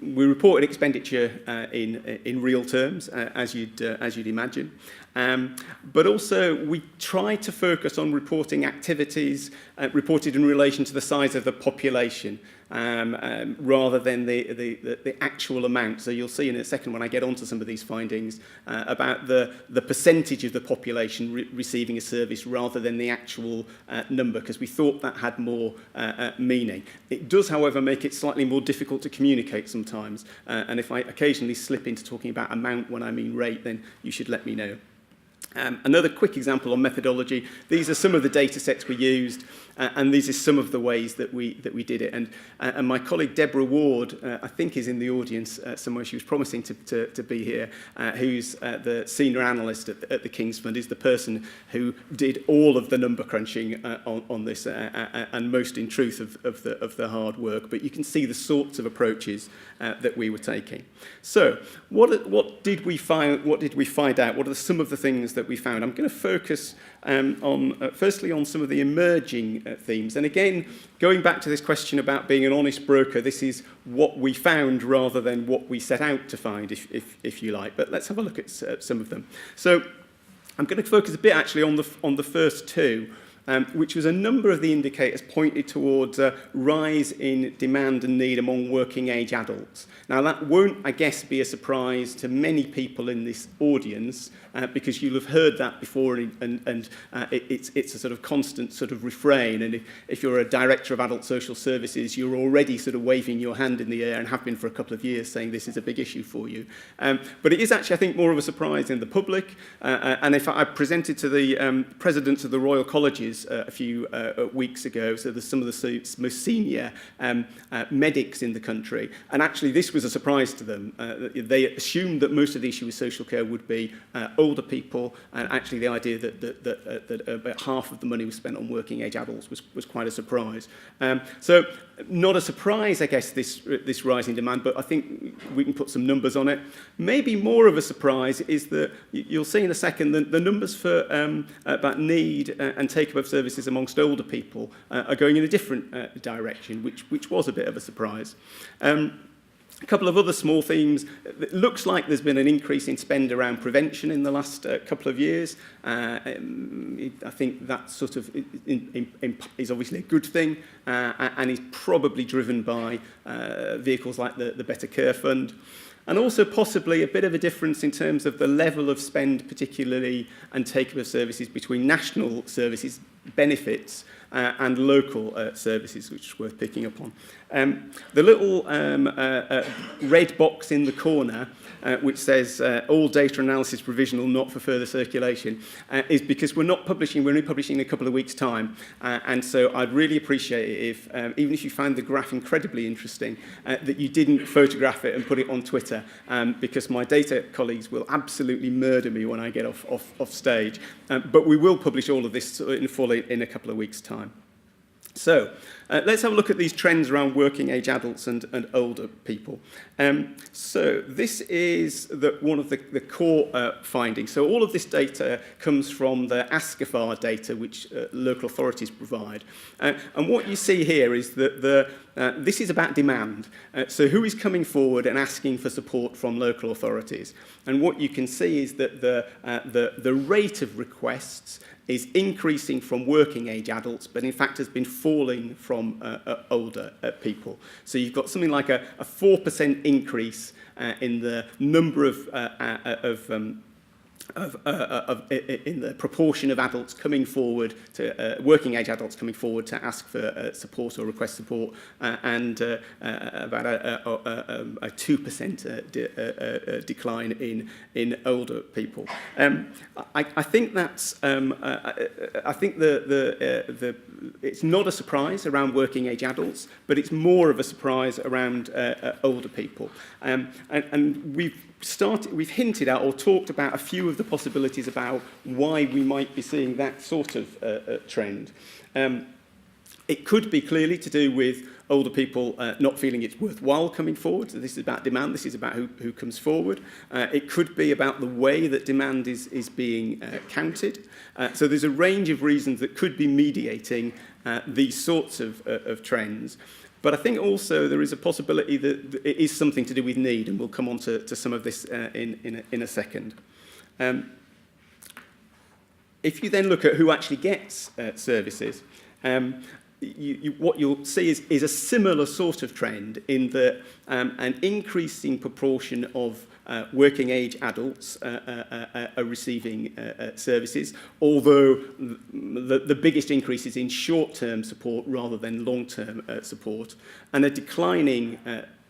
we reported expenditure in real terms, as you'd imagine. But also we tried to focus on reporting activities reported in relation to the size of the population rather than the actual amount. So you'll see in a second when I get onto some of these findings about the percentage of the population receiving a service rather than the actual number, because we thought that had more meaning. It does, however, make it slightly more difficult to communicate sometimes. And if I occasionally slip into talking about amount when I mean rate, then you should let me know. Another quick example on methodology. These are some of the data sets we used, and these are some of the ways that we did it. And my colleague Deborah Ward, I think, is in the audience somewhere. She was promising to be here. Who's the senior analyst at the King's Fund, is the person who did all of the number crunching on this, and most in truth of the hard work. But you can see the sorts of approaches that we were taking. So, what did we find? What did we find out? What are some of the things that we found? I'm going to focus firstly on some of the emerging themes. And again, going back to this question about being an honest broker, this is what we found rather than what we set out to find, if you like. But let's have a look at some of them. So I'm going to focus a bit actually on the first two, which was a number of the indicators pointed towards a rise in demand and need among working age adults. Now that won't, I guess, be a surprise to many people in this audience, because you'll have heard that before, and it's a sort of constant sort of refrain. And if you're a director of adult social services, you're already sort of waving your hand in the air, and have been for a couple of years, saying this is a big issue for you. But it is actually, I think, more of a surprise in the public. And if I presented to the presidents of the Royal Colleges a few weeks ago, so there's some of the most senior medics in the country, and actually this was a surprise to them. They assumed that most of the issue with social care would be older people, and actually the idea that about half of the money was spent on working age adults was quite a surprise. So not a surprise, I guess, this rising demand, but I think we can put some numbers on it. Maybe more of a surprise is that you'll see in a second the numbers for about need and take-up of services amongst older people are going in a different direction, which was a bit of a surprise. A couple of other small themes. It looks like there's been an increase in spend around prevention in the last couple of years. I think that sort of is obviously a good thing, and is probably driven by vehicles like the Better Care Fund. And also possibly a bit of a difference in terms of the level of spend, particularly, and take-up of services between national services, benefits, and local services, which is worth picking up on. The little red box in the corner, which says all data analysis provisional, not for further circulation, is because we're only publishing in a couple of weeks' time. And so I'd really appreciate it if, even if you find the graph incredibly interesting, that you didn't photograph it and put it on Twitter, because my data colleagues will absolutely murder me when I get off stage. But we will publish all of this in full in a couple of weeks' time. So let's have a look at these trends around working age adults and older people. So this is one of the core findings. So all of this data comes from the SSCR data, which local authorities provide. And what you see here is that this is about demand. So who is coming forward and asking for support from local authorities? And what you can see is that the rate of requests is increasing from working age adults, but in fact has been falling from older people. So you've got something like a 4% increase in the number in the proportion of adults coming forward to working age adults coming forward to ask for support or request support, and about a 2% decline in older people. I think that's I think it's not a surprise around working age adults, but it's more of a surprise around older people, and we've hinted at or talked about a few of the possibilities about why we might be seeing that sort of trend. It could be clearly to do with older people not feeling it's worthwhile coming forward. So this is about demand, this is about who comes forward. It could be about the way that demand is being counted. So there's a range of reasons that could be mediating these sorts of trends. But I think also there is a possibility that it is something to do with need, and we'll come on to some of this in a second. If you then look at who actually gets services, what you'll see is a similar sort of trend in that an increasing proportion of working age adults are receiving services, although the biggest increase is in short-term support rather than long-term support, and a declining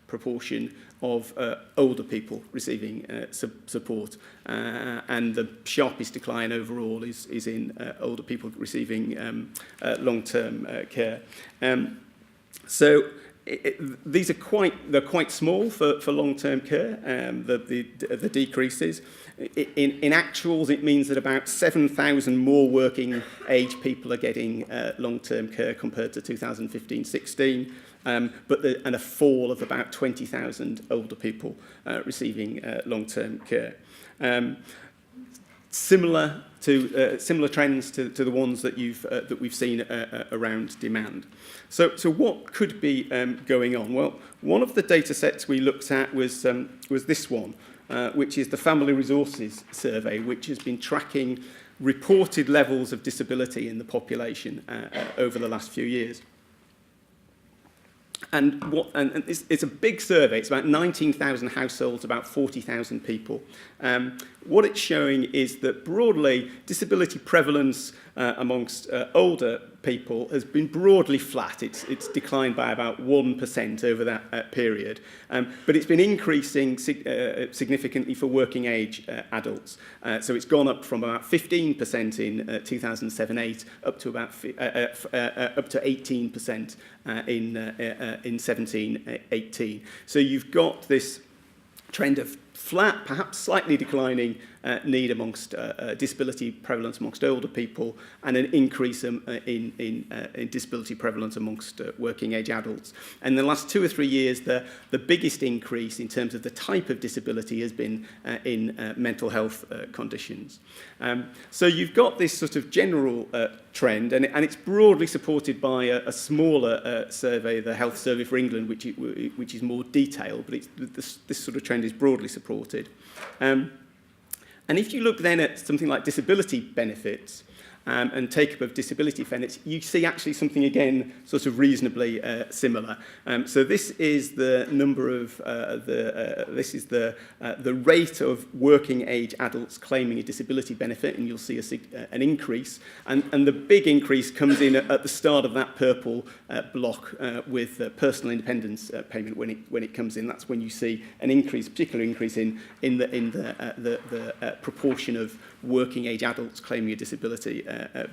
proportion of older people receiving support, and the sharpest decline overall is in older people receiving long-term care. So these are quite small for long-term care, the decreases. In actuals, it means that about 7,000 more working age people are getting long-term care compared to 2015-16, and a fall of about 20,000 older people receiving long-term care. Similar trends to the ones that we've seen around demand. So what could be going on? Well, one of the data sets we looked at was this one, which is the Family Resources Survey, which has been tracking reported levels of disability in the population over the last few years. And it's a big survey. It's about 19,000 households, about 40,000 people. What it's showing is that broadly, disability prevalence amongst older people has been broadly flat. It's declined by about 1% over that period. But it's been increasing significantly for working age adults. So it's gone up from about 15% in 2007-8 up to about up to 18% in 17-18. So you've got this trend of flat, perhaps slightly declining need amongst disability prevalence amongst older people, and an increase in disability prevalence amongst working age adults. And in the last 2 or 3 years, the biggest increase in terms of the type of disability has been in mental health conditions. So you've got this sort of general trend, and it's broadly supported by a smaller survey, the Health Survey for England, which is more detailed, but this sort of trend is broadly supported. And if you look then at something like disability benefits and take-up of disability benefits, you see actually something again sort of reasonably similar. So this is the number of this is the rate of working age adults claiming a disability benefit, and you'll see an increase. And the big increase comes in at the start of that purple block with personal independence payment when it comes in. That's when you see an increase, particular increase in the proportion of working age adults claiming a disability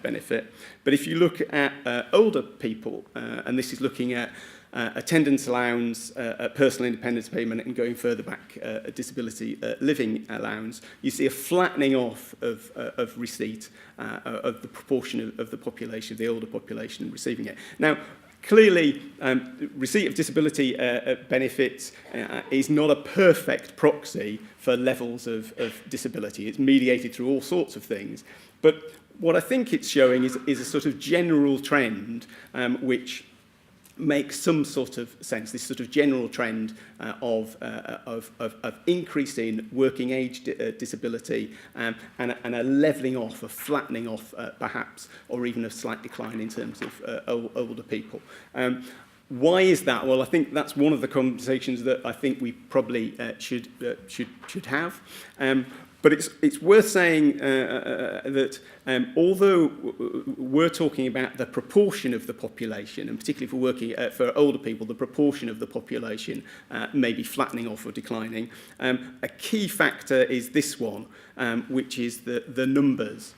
benefit. But if you look at older people, and this is looking at attendance allowance, personal independence payment, and going further back, a disability living allowance, you see a flattening off of receipt of the proportion of the population, the older population receiving it. Now, clearly, receipt of disability benefits is not a perfect proxy for levels of disability. It's mediated through all sorts of things. But what I think it's showing is a sort of general trend which makes some sort of sense, this sort of general trend of increase in working age disability and a levelling off, a flattening off perhaps, or even a slight decline in terms of older people. Why is that? Well, I think that's one of the conversations that I think we probably should have. But it's worth saying that although we're talking about the proportion of the population, and particularly if we're working for older people, the proportion of the population may be flattening off or declining, a key factor is this one, which is the numbers.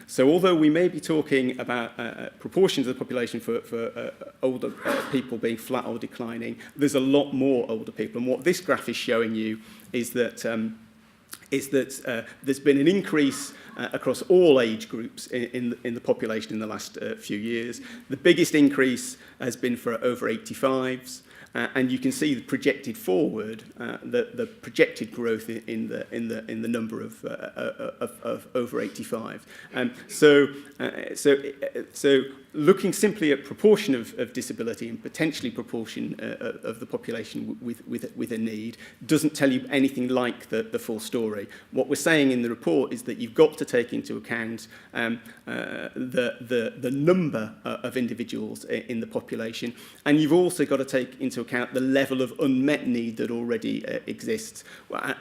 So although we may be talking about proportions of the population for older people being flat or declining, there's a lot more older people. And what this graph is showing you is that there's been an increase across all age groups in the population in the last few years. The biggest increase has been for over 85s, and you can see the projected forward, the projected growth in the number of over 85. So looking simply at proportion of disability and potentially proportion of the population with a need doesn't tell you anything like the full story. What we're saying in the report is that you've got to take into account the number of individuals in the population, and you've also got to take into account the level of unmet need that already exists.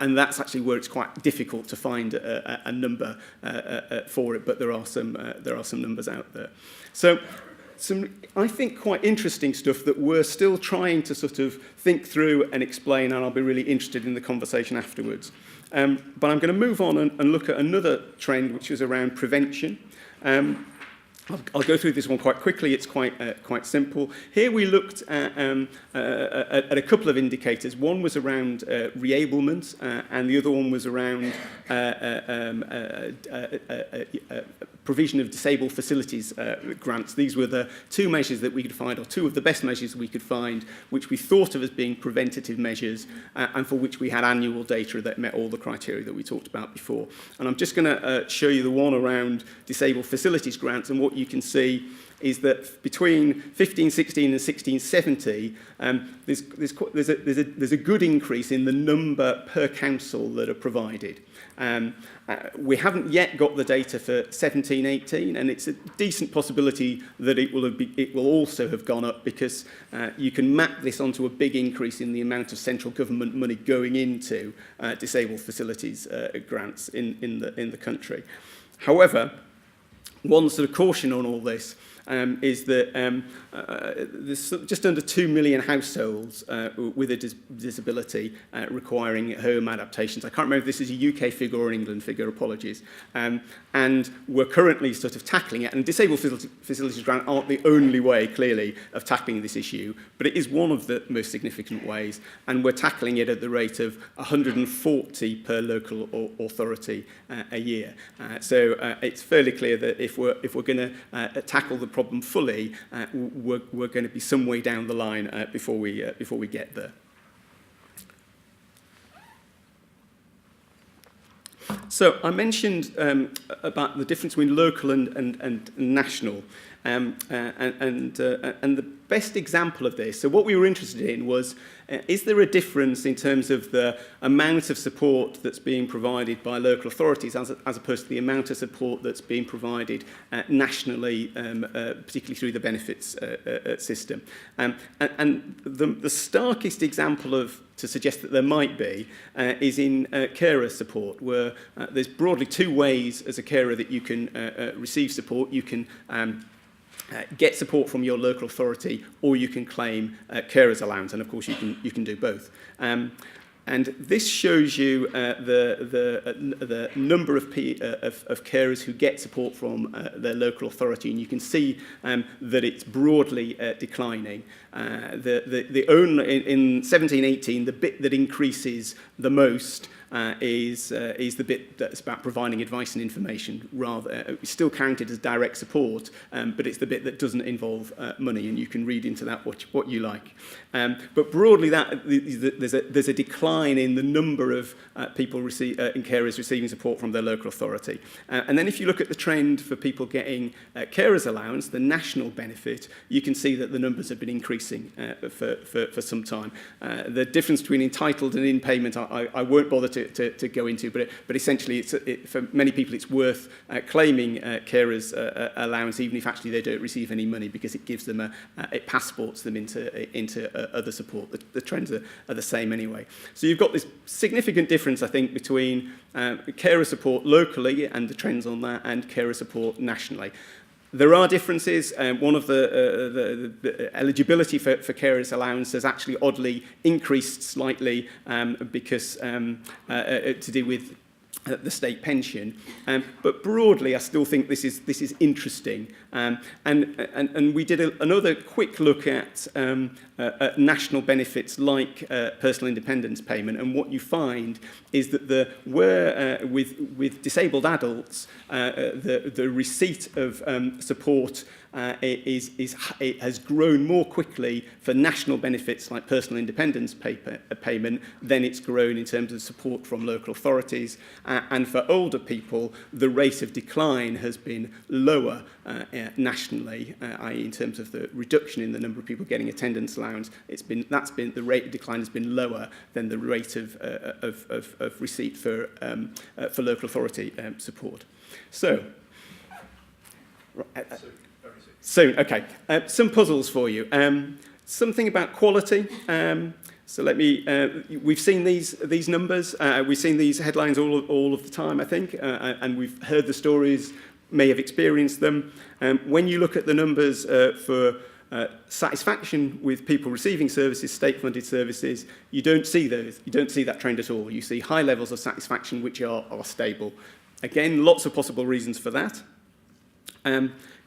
And that's actually where it's quite difficult to find a number for it, but there are some numbers out there. So some, I think, quite interesting stuff that we're still trying to sort of think through and explain, and I'll be really interested in the conversation afterwards. But I'm going to move on and look at another trend, which is around prevention. I'll go through this one quite quickly. It's quite simple. Here we looked at a couple of indicators. One was around reablement, and the other one was around provision of disabled facilities grants. These were the two measures that we could find, or two of the best measures we could find, which we thought of as being preventative measures, and for which we had annual data that met all the criteria that we talked about before. And I'm just going to show you the one around disabled facilities grants, and what you can see is that between 1516 and 1670, there's a good increase in the number per council that are provided. We haven't yet got the data for 1718, and it's a decent possibility that it will also have gone up, because you can map this onto a big increase in the amount of central government money going into disabled facilities grants in the country. However, one sort of caution on all this is that there's just under 2 million households with a disability requiring home adaptations. I can't remember if this is a UK figure or an England figure, apologies. And we're currently sort of tackling it, and disabled facilities grant aren't the only way, clearly, of tackling this issue, but it is one of the most significant ways, and we're tackling it at the rate of 140 per local authority a year. So it's fairly clear that if we're going to tackle the problem fully, we're going to be some way down the line before we get there. So I mentioned about the difference between local and national, and the best example of this. So what we were interested in was, is there a difference in terms of the amount of support that's being provided by local authorities as opposed to the amount of support that's being provided nationally, particularly through the benefits system? And the starkest example to suggest that there might be is in carer support, where there's broadly two ways as a carer that you can receive support. You can get support from your local authority, or you can claim carers allowance, and of course you can do both. And this shows you the number of carers who get support from their local authority, and you can see that it's broadly declining. The only, in 1718, the bit that increases the most is the bit that's about providing advice and information. Rather, it's still counted as direct support, but it's the bit that doesn't involve money, and you can read into that what you like. But broadly, there's a decline in the number of people in carers receiving support from their local authority. And then if you look at the trend for people getting carers allowance, the national benefit, you can see that the numbers have been increasing for some time. The difference between entitled and in payment, I won't bother to go into, but essentially for many people it's worth claiming carers allowance even if actually they don't receive any money, because it gives them it passports them into other support. The trends are the same anyway. So you've got this significant difference, I think, between carer support locally and the trends on that, and carer support nationally. There are differences. One of the eligibility for carers allowance has actually oddly increased slightly because to do with the state pension, but broadly I still think this is interesting, and we did another quick look at national benefits like personal independence payment, and what you find is that with disabled adults the receipt of support it has grown more quickly for national benefits like personal independence payment than it's grown in terms of support from local authorities. And for older people, the rate of decline has been lower nationally, i.e. in terms of the reduction in the number of people getting attendance allowance. The rate of decline has been lower than the rate of receipt for local authority support. So. Soon, okay. Some puzzles for you. Something about quality. So let me. We've seen these numbers. We've seen these headlines all of the time, I think, and we've heard the stories. May have experienced them. When you look at the numbers for satisfaction with people receiving services, state-funded services, you don't see those. You don't see that trend at all. You see high levels of satisfaction, which are stable. Again, lots of possible reasons for that.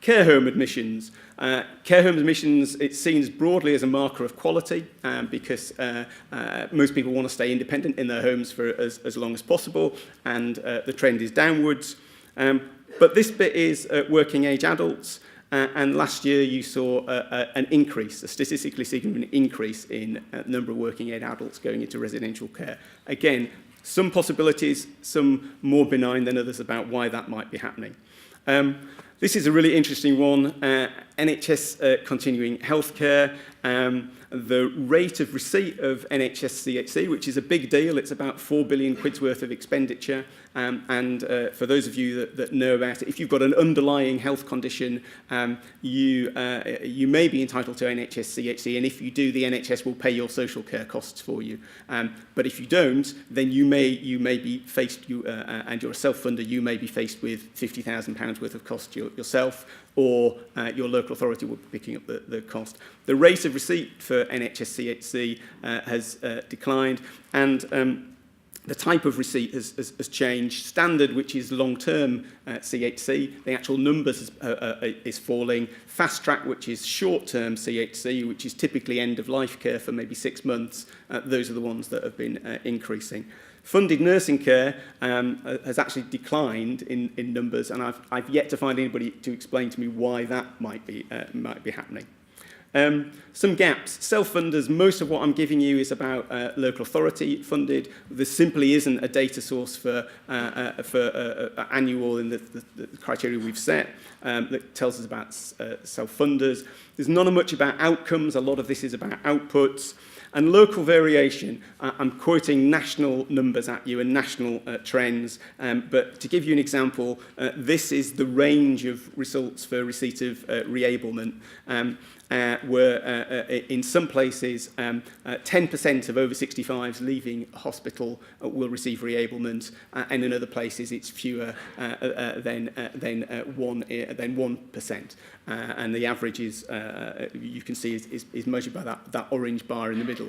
Care home admissions. Care home admissions, it's seen broadly as a marker of quality because most people want to stay independent in their homes for as long as possible, and the trend is downwards. But this bit is working age adults, and last year you saw an increase, a statistically significant increase in the number of working age adults going into residential care. Again, some possibilities, some more benign than others about why that might be happening. This is a really interesting one. NHS continuing healthcare. The rate of receipt of NHS CHC, which is a big deal, it's about 4 billion quid's worth of expenditure. And for those of you that know about it, if you've got an underlying health condition, you may be entitled to NHS CHC, and if you do, the NHS will pay your social care costs for you. But if you don't, then you may be faced, and you're a self-funder, you may be faced with £50,000 worth of cost yourself, or your local authority will be picking up the cost. The rate of receipt for NHS CHC has declined, and the type of receipt has changed. Standard, which is long-term CHC, the actual numbers is falling. Fast track, which is short-term CHC, which is typically end-of-life care for maybe 6 months, those are the ones that have been increasing. Funded nursing care has actually declined in numbers, and I've yet to find anybody to explain to me why that might be happening. Some gaps. Self-funders, most of what I'm giving you is about local authority funded. There simply isn't a data source for annual in the criteria we've set that tells us about self-funders. There's not much about outcomes. A lot of this is about outputs. And local variation, I'm quoting national numbers at you and national trends, but to give you an example, this is the range of results for receipt of reablement, where in some places 10% of over 65s leaving hospital will receive reablement, and in other places it's fewer than 1%. And the average is, you can see, is measured by that orange bar in the middle.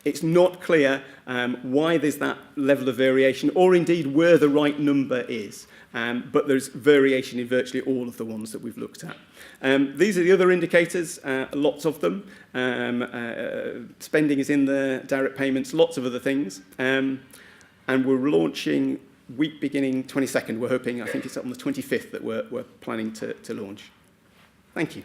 It's not clear why there's that level of variation, or indeed where the right number is. But there's variation in virtually all of the ones that we've looked at. These are the other indicators, lots of them. Spending is in there, direct payments, lots of other things. And we're launching week beginning 22nd. We're hoping, I think it's on the 25th that we're planning to launch. Thank you.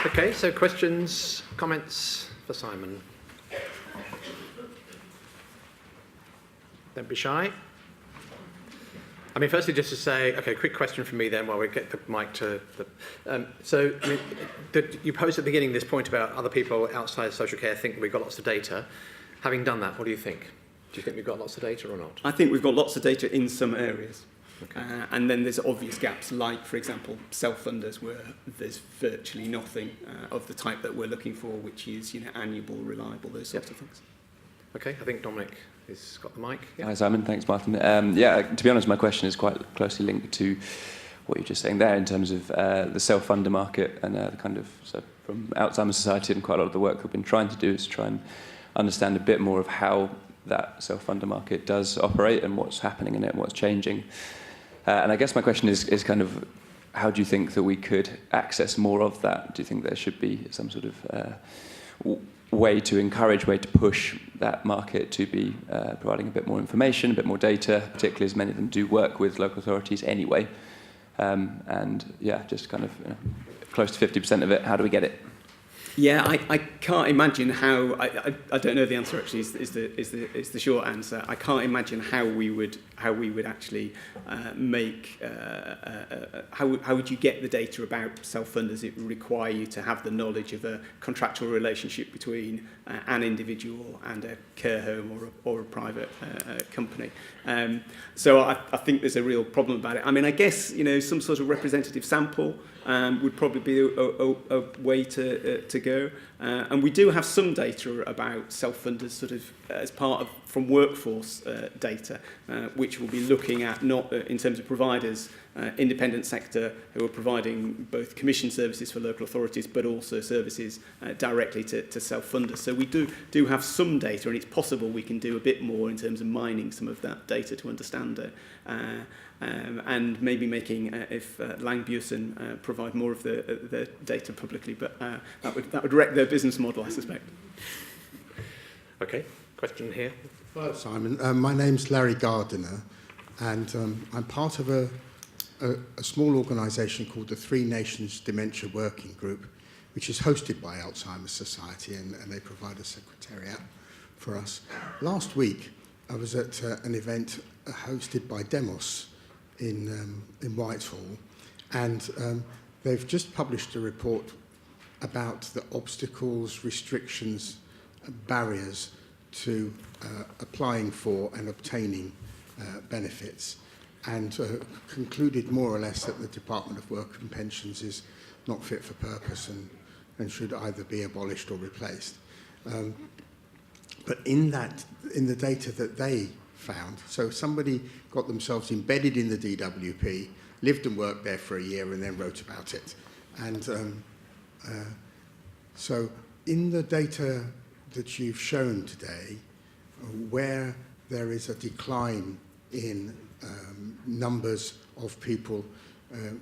Okay, so questions, comments for Simon? Don't be shy. I mean, firstly, just to say, okay, quick question from me then while we get the mic to the... so, I mean, you posed at the beginning this point about other people outside social care think we've got lots of data. Having done that, what do you think? Do you think we've got lots of data or not? I think we've got lots of data in some areas. Okay. And then there's obvious gaps, like, for example, self-funders, where there's virtually nothing of the type that we're looking for, which is, annual, reliable, those sorts of things. Okay, I think Dominic has got the mic. Yeah. Hi, Simon. Thanks, Martin. To be honest, my question is quite closely linked to what you're just saying there in terms of the self-funder market and the kind of, so from Alzheimer's Society and quite a lot of the work we've been trying to do is try and understand a bit more of how that self-funder market does operate and what's happening in it and what's changing. And I guess my question is kind of, how do you think that we could access more of that? Do you think there should be some sort of way to encourage, way to push that market to be providing a bit more information, a bit more data, particularly as many of them do work with local authorities anyway? Just kind of close to 50% of it, how do we get it? Yeah, I can't imagine how. I don't know the answer. Actually, is the short answer. I can't imagine how we would actually make. How would you get the data about self-funders? It would require you to have the knowledge of a contractual relationship between an individual and a care home or a private company. So I think there's a real problem about it. I mean, I guess some sort of representative sample would probably be a way to go. And we do have some data about self-funders sort of as part of from workforce data, which we'll be looking at not in terms of providers, independent sector who are providing both commission services for local authorities, but also services directly to self-funders. So we do have some data, and it's possible we can do a bit more in terms of mining some of that data to understand it. And maybe making, if Langbjørsen provide more of the data publicly, but that would wreck their business model, I suspect. Okay, question here. Hello, Simon. My name's Larry Gardiner, and I'm part of a small organisation called the Three Nations Dementia Working Group, which is hosted by Alzheimer's Society, and they provide a secretariat for us. Last week, I was at an event hosted by Demos in Whitehall, and they've just published a report about the obstacles, restrictions, barriers to applying for and obtaining benefits, and concluded more or less that the Department of Work and Pensions is not fit for purpose and should either be abolished or replaced. But in the data that they found, so somebody got themselves embedded in the DWP, lived and worked there for a year, and then wrote about it. And so in the data that you've shown today, where there is a decline in numbers of people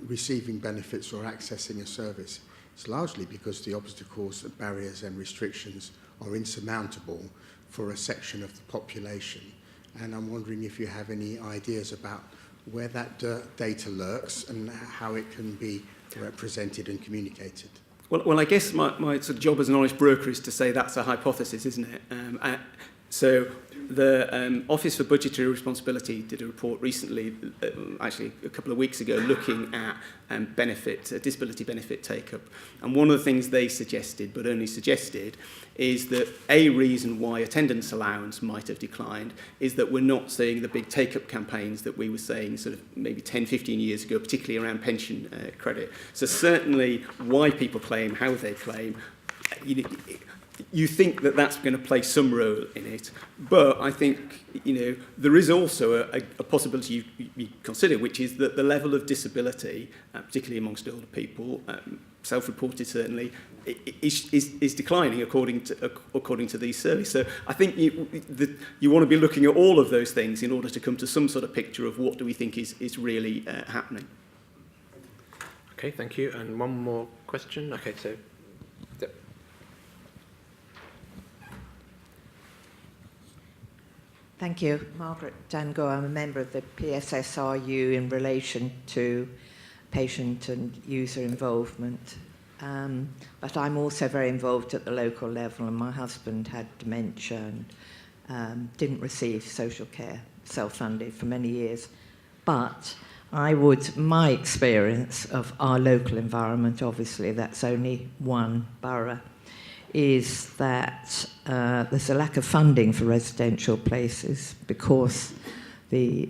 receiving benefits or accessing a service, it's largely because the obstacles, barriers and restrictions are insurmountable for a section of the population. And I'm wondering if you have any ideas about where that data lurks and how it can be represented and communicated. Well, I guess my sort of job as an honest broker is to say that's a hypothesis, isn't it? So the Office for Budgetary Responsibility did a report recently, actually a couple of weeks ago, looking at disability benefit take-up. And one of the things they suggested, but only suggested, is that a reason why attendance allowance might have declined is that we're not seeing the big take-up campaigns that we were saying sort of maybe 10, 15 years ago, particularly around pension credit. So certainly why people claim, how they claim, you think that that's going to play some role in it, but I think there is also a possibility you consider, which is that the level of disability, particularly amongst older people, self-reported certainly, is declining according to these surveys. So I think you want to be looking at all of those things in order to come to some sort of picture of what do we think is really happening. Okay, thank you. And one more question. Okay, so. Yep. Thank you. Margaret Dango. I'm a member of the PSSRU in relation to patient and user involvement. But I'm also very involved at the local level, and my husband had dementia and didn't receive social care, self-funded, for many years. But my experience of our local environment, obviously that's only one borough, is that there's a lack of funding for residential places because the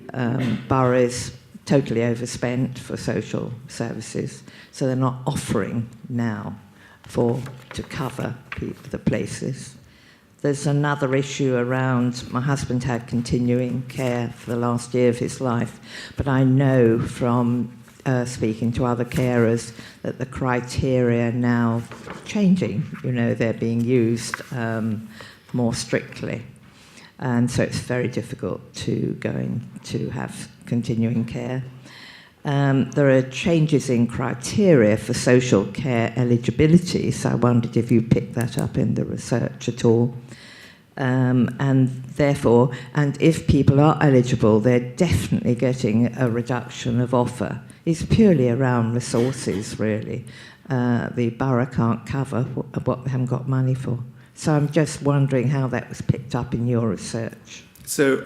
borough is totally overspent for social services, so they're not offering now to cover the places. There's another issue around, my husband had continuing care for the last year of his life, but I know from speaking to other carers that the criteria are now changing. They're being used more strictly. And so it's very difficult to have continuing care. There are changes in criteria for social care eligibility, so I wondered if you picked that up in the research at all. And therefore, if people are eligible, they're definitely getting a reduction of offer. It's purely around resources, really. The borough can't cover what they haven't got money for. So I'm just wondering how that was picked up in your research. So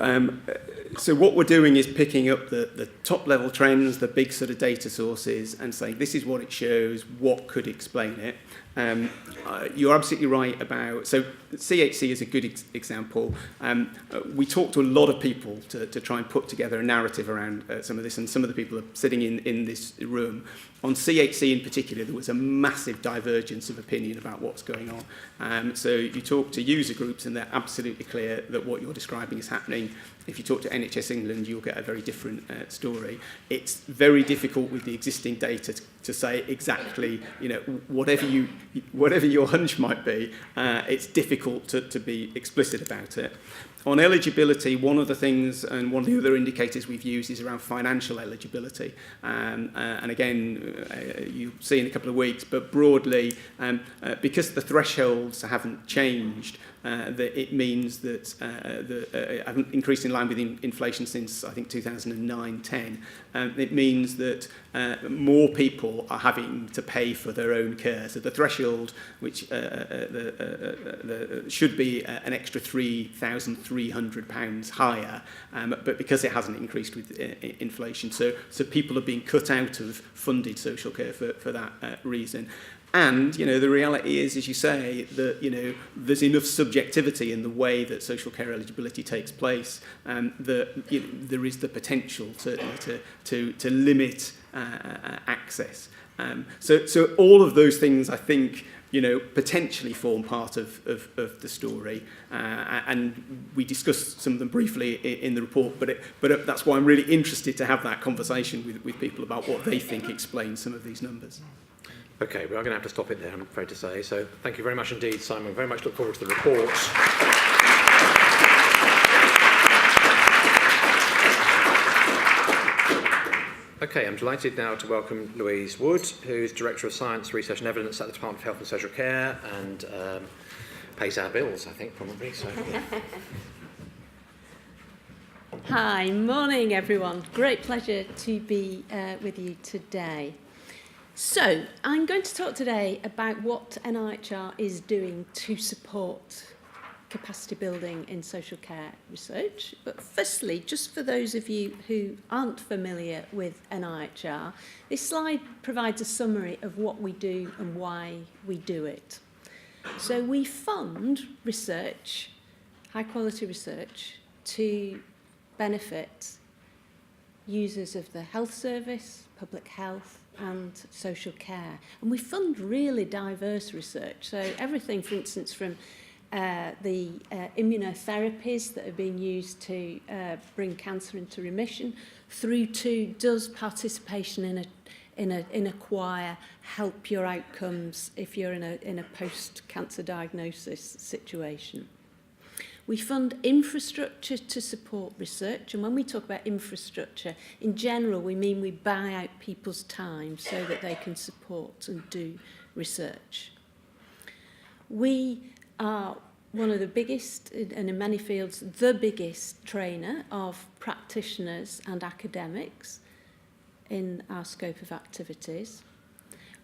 what we're doing is picking up the top-level trends, the big sort of data sources, and saying this is what it shows, what could explain it. You're absolutely right about... So CHC is a good example. We talked to a lot of people to try and put together a narrative around some of this, and some of the people are sitting in this room. On CHC in particular, there was a massive divergence of opinion about what's going on. So you talk to user groups, and they're absolutely clear that what you're describing is happening. If you talk to NHS England, you'll get a very different story. It's very difficult with the existing data to say exactly, whatever your hunch might be, it's difficult to be explicit about it. On eligibility, one of the things and one of the other indicators we've used is around financial eligibility. And again, you'll see in a couple of weeks, but broadly, because the thresholds haven't changed, that it means that haven't increased in line with inflation since, I think, 2009-10. It means that more people are having to pay for their own care. So the threshold, which should be an extra £3,300 higher, but because it hasn't increased with inflation, so people are being cut out of funded social care for that reason. And, the reality is, as you say, that, there's enough subjectivity in the way that social care eligibility takes place, that there is the potential to limit access. So all of those things, I think, potentially form part of the story. And we discussed some of them briefly in the report, but that's why I'm really interested to have that conversation with people about what they think explains some of these numbers. Okay, we are going to have to stop it there, I'm afraid to say. So thank you very much indeed, Simon. Very much look forward to the report. Okay, I'm delighted now to welcome Louise Wood, who's Director of Science, Research and Evidence at the Department of Health and Social Care, and pays our bills, I think, probably. So, yeah. Hi, morning everyone. Great pleasure to be with you today. So, I'm going to talk today about what NIHR is doing to support capacity building in social care research. But firstly, just for those of you who aren't familiar with NIHR, this slide provides a summary of what we do and why we do it. So we fund research, high quality research, to benefit users of the health service, public health, and social care. And we fund really diverse research. So everything, for instance, from the immunotherapies that are being used to bring cancer into remission, through to does participation in a choir help your outcomes if you're in a post-cancer diagnosis situation. We fund infrastructure to support research, and when we talk about infrastructure, in general, we mean we buy out people's time so that they can support and do research. We are one of the biggest, and in many fields, the biggest trainer of practitioners and academics in our scope of activities.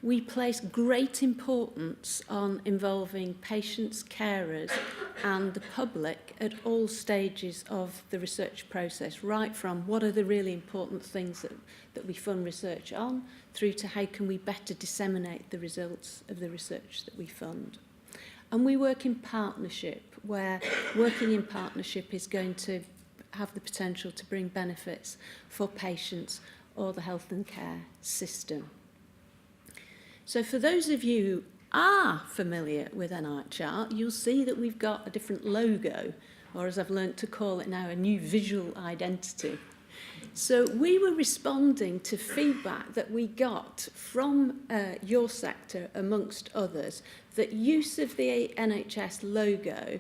We place great importance on involving patients, carers and the public at all stages of the research process, right from what are the really important things that we fund research on, through to how can we better disseminate the results of the research that we fund. And we work in partnership, where working in partnership is going to have the potential to bring benefits for patients or the health and care system. So for those of you who are familiar with NIHR, you'll see that we've got a different logo, or as I've learnt to call it now, a new visual identity. So we were responding to feedback that we got from your sector, amongst others, that use of the NHS logo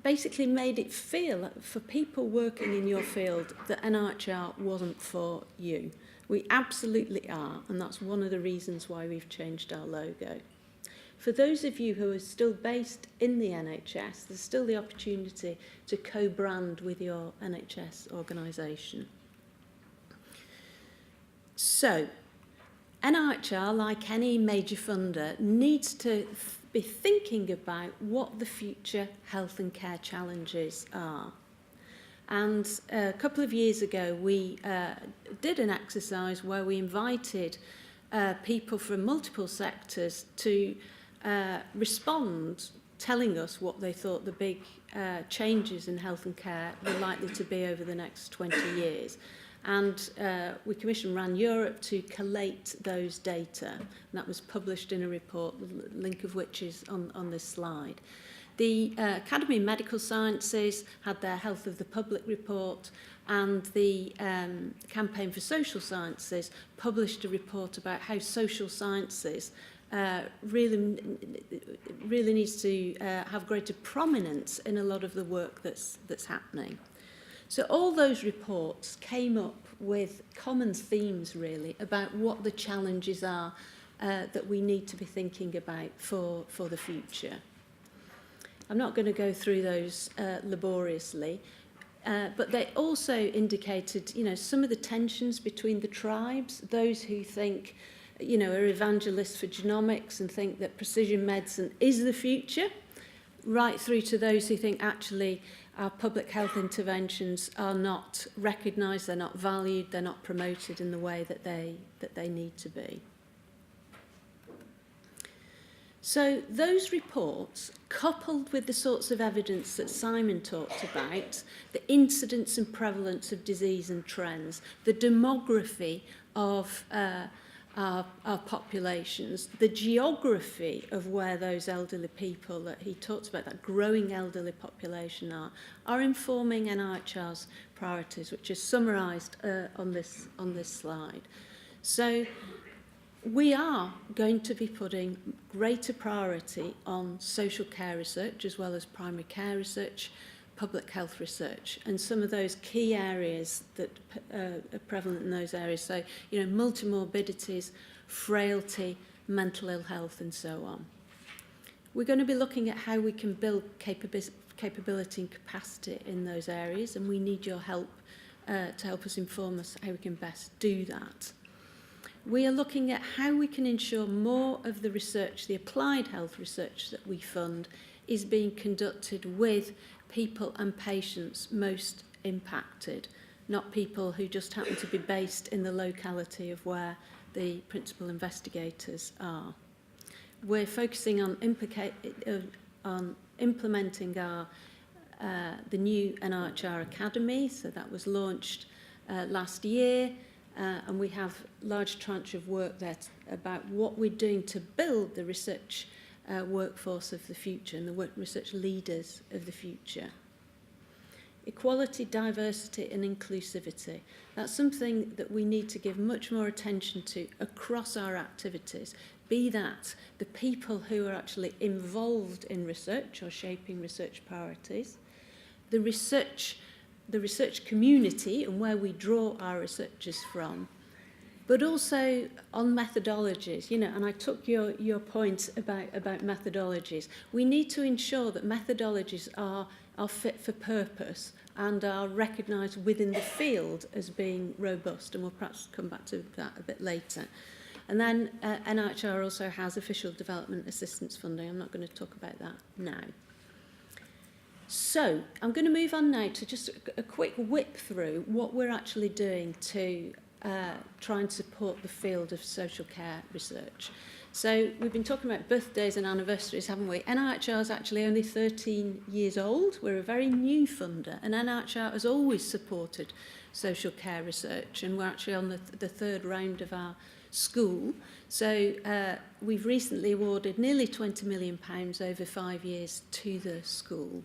basically made it feel, for people working in your field, that NIHR wasn't for you. We absolutely are, and that's one of the reasons why we've changed our logo. For those of you who are still based in the NHS, there's still the opportunity to co-brand with your NHS organisation. So, NIHR, like any major funder, needs to be thinking about what the future health and care challenges are. And a couple of years ago, we did an exercise where we invited people from multiple sectors to respond, telling us what they thought the big changes in health and care were likely to be over the next 20 years. And we commissioned RAN Europe to collate those data. And that was published in a report, the link of which is on this slide. The Academy of Medical Sciences had their Health of the Public report, and the Campaign for Social Sciences published a report about how social sciences really needs to have greater prominence in a lot of the work that's happening. So all those reports came up with common themes, really, about what the challenges are that we need to be thinking about for the future. I'm not going to go through those laboriously, but they also indicated, some of the tensions between the tribes, those who think, are evangelists for genomics and think that precision medicine is the future, right through to those who think actually our public health interventions are not recognised, they're not valued, they're not promoted in the way that they need to be. So those reports, coupled with the sorts of evidence that Simon talked about, the incidence and prevalence of disease and trends, the demography of our populations, the geography of where those elderly people that he talked about, that growing elderly population are informing NIHR's priorities, which is summarised on this slide. So we are going to be putting greater priority on social care research as well as primary care research, public health research, and some of those key areas that are prevalent in those areas. So, multimorbidities, frailty, mental ill health, and so on. We're going to be looking at how we can build capability and capacity in those areas, and we need your help to help us inform us how we can best do that. We are looking at how we can ensure more of the research, the applied health research that we fund, is being conducted with people and patients most impacted, not people who just happen to be based in the locality of where the principal investigators are. We're focusing on implementing the new NIHR Academy, so that was launched last year. and we have large tranche of work there about what we're doing to build the research workforce of the future and the research leaders of the future. Equality, diversity and inclusivity. That's something that we need to give much more attention to across our activities, be that the people who are actually involved in research or shaping research priorities, the research community and where we draw our researchers from, but also on methodologies, you know, and I took your point about methodologies. We need to ensure that methodologies are fit for purpose and are recognised within the field as being robust, and we'll perhaps come back to that a bit later. And then NIHR also has official development assistance funding. I'm not going to talk about that now. So I'm going to move on now to just a quick whip through what we're actually doing to try and support the field of social care research. So we've been talking about birthdays and anniversaries, haven't we? NIHR is actually only 13 years old. We're a very new funder, and NIHR has always supported social care research, and we're actually on the third round of our school. So we've recently awarded nearly £20 million over 5 years to the school.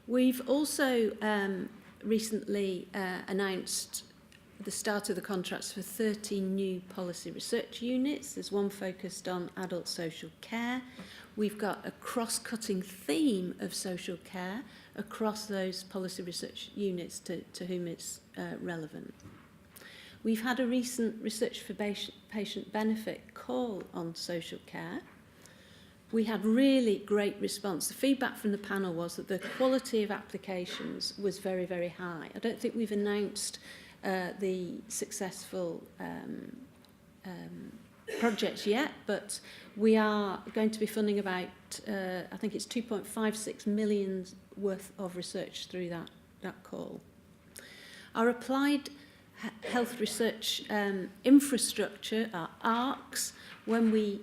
We've also recently announced the start of the contracts for 13 new policy research units. There's one focused on adult social care. We've got a cross-cutting theme of social care across those policy research units to whom it's relevant. We've had a recent research for patient benefit call on social care. We had really great response. The feedback from the panel was that the quality of applications was very, very high. I don't think we've announced the successful projects yet, but we are going to be funding about, I think it's 2.56 million worth of research through that call. Our applied health research infrastructure, our ARCs, when we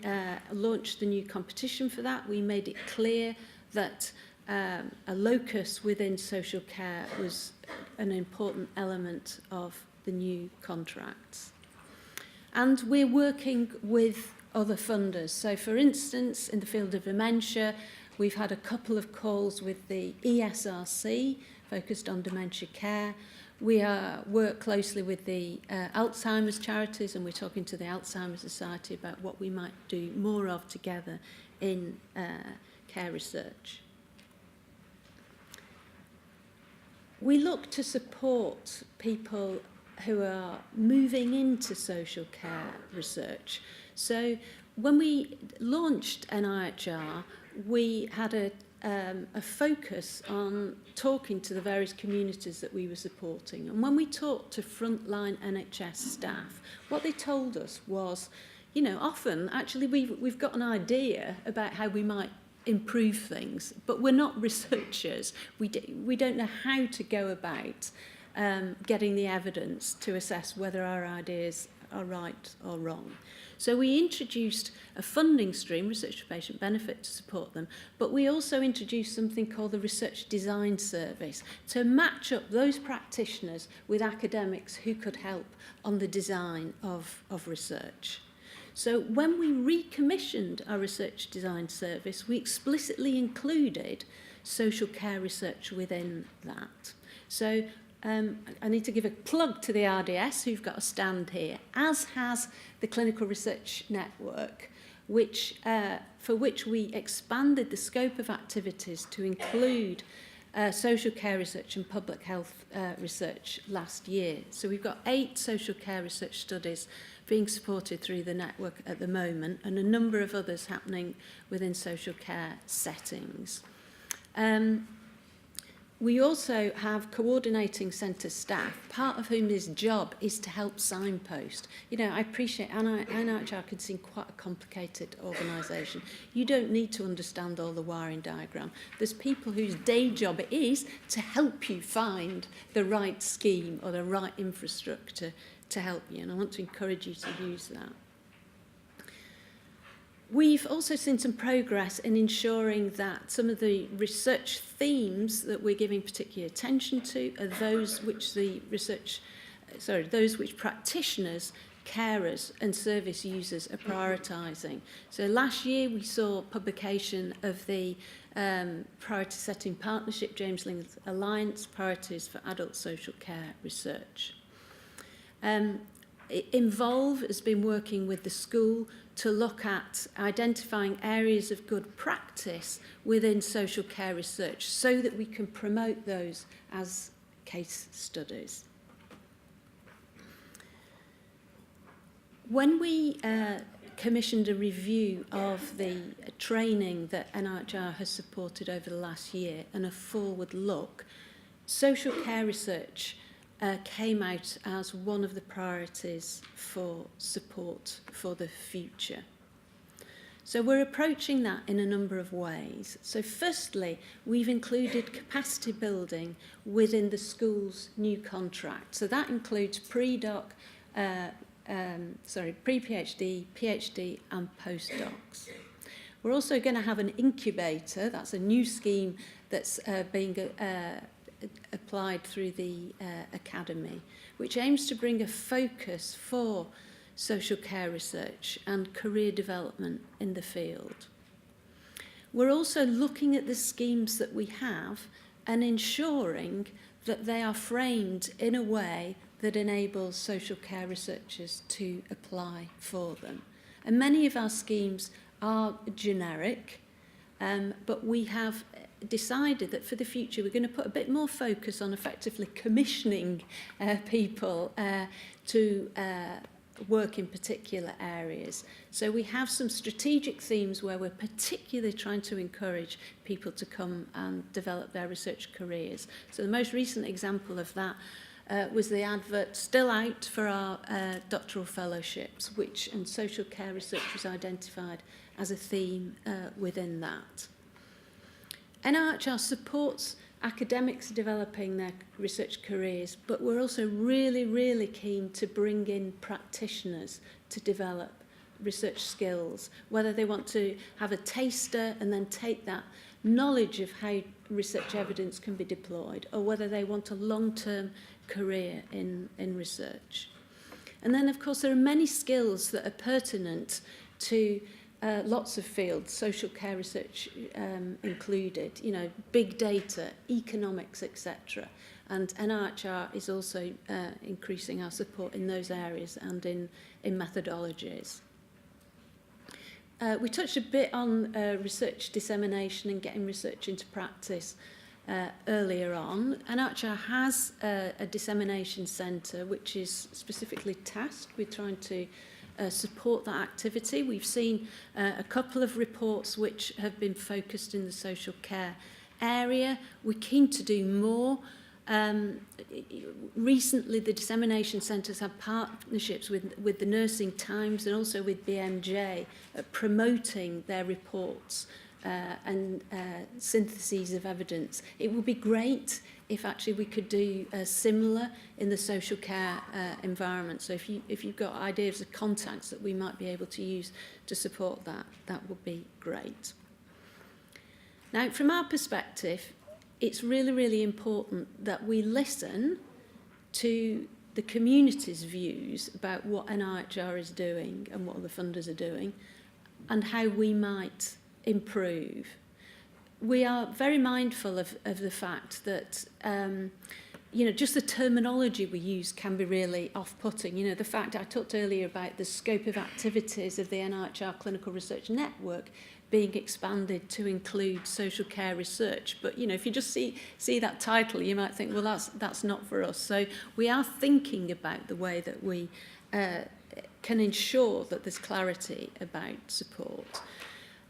launched the new competition for that, we made it clear that a locus within social care was an important element of the new contracts. And we're working with other funders. So, for instance, in the field of dementia, we've had a couple of calls with the ESRC, focused on dementia care. We work closely with the Alzheimer's charities, and we're talking to the Alzheimer's Society about what we might do more of together in care research. We look to support people who are moving into social care research. So when we launched NIHR, we had a focus on talking to the various communities that we were supporting. And when we talked to frontline NHS staff, what they told us was, you know, often actually we've got an idea about how we might improve things, but we're not researchers. We don't know how to go about getting the evidence to assess whether our ideas are right or wrong. So we introduced a funding stream, Research for Patient Benefit, to support them, but we also introduced something called the Research Design Service to match up those practitioners with academics who could help on the design of research. So when we recommissioned our Research Design Service, we explicitly included social care research within that. So I need to give a plug to the RDS, who've got a stand here, as has the Clinical Research Network, for which we expanded the scope of activities to include social care research and public health research last year. So we've got 8 social care research studies being supported through the network at the moment, and a number of others happening within social care settings. We also have coordinating centre staff, part of whose job is to help signpost. You know, I appreciate NIHR can seem quite a complicated organisation. You don't need to understand all the wiring diagram. There's people whose day job it is to help you find the right scheme or the right infrastructure to help you, and I want to encourage you to use that. We've also seen some progress in ensuring that some of the research themes that we're giving particular attention to are those which the research those which practitioners, carers and service users are prioritising. So last year we saw publication of the Priority Setting Partnership, James Ling's Alliance, Priorities for Adult Social Care Research. Involve has been working with the school to look at identifying areas of good practice within social care research so that we can promote those as case studies. When we commissioned a review of the training that NIHR has supported over the last year and a forward look, social care research came out as one of the priorities for support for the future. So we're approaching that in a number of ways. So firstly, we've included capacity building within the school's new contract. So that includes pre-doc, pre-PhD, PhD and postdocs. We're also going to have an incubator. That's a new scheme that's being applied through the Academy, which aims to bring a focus for social care research and career development in the field. We're also looking at the schemes that we have and ensuring that they are framed in a way that enables social care researchers to apply for them. And many of our schemes are generic, but we have decided that for the future we're going to put a bit more focus on effectively commissioning people to work in particular areas. So we have some strategic themes where we're particularly trying to encourage people to come and develop their research careers. So the most recent example of that was the advert still out for our doctoral fellowships, and social care research was identified as a theme within that. NIHR supports academics developing their research careers, but we're also really, really keen to bring in practitioners to develop research skills, whether they want to have a taster and then take that knowledge of how research evidence can be deployed, or whether they want a long-term career in research. And then, of course, there are many skills that are pertinent to lots of fields, social care research included, big data, economics, etc. And NIHR is also increasing our support in those areas and in methodologies. We touched a bit on research dissemination and getting research into practice earlier on. NIHR has a dissemination centre which is specifically tasked with trying to support that activity. We've seen a couple of reports which have been focused in the social care area. We're keen to do more. Recently, the dissemination centres have partnerships with the Nursing Times and also with BMJ promoting their reports and syntheses of evidence. It would be great if actually we could do similar in the social care environment. So if you've got ideas of contacts that we might be able to use to support that, that would be great. Now, from our perspective, it's really, really important that we listen to the community's views about what NIHR is doing and what the funders are doing and how we might improve. We are very mindful of the fact that just the terminology we use can be really off-putting. The fact I talked earlier about the scope of activities of the NIHR Clinical Research Network being expanded to include social care research. But, if you just see that title, you might think, well, that's not for us. So we are thinking about the way that we can ensure that there's clarity about support.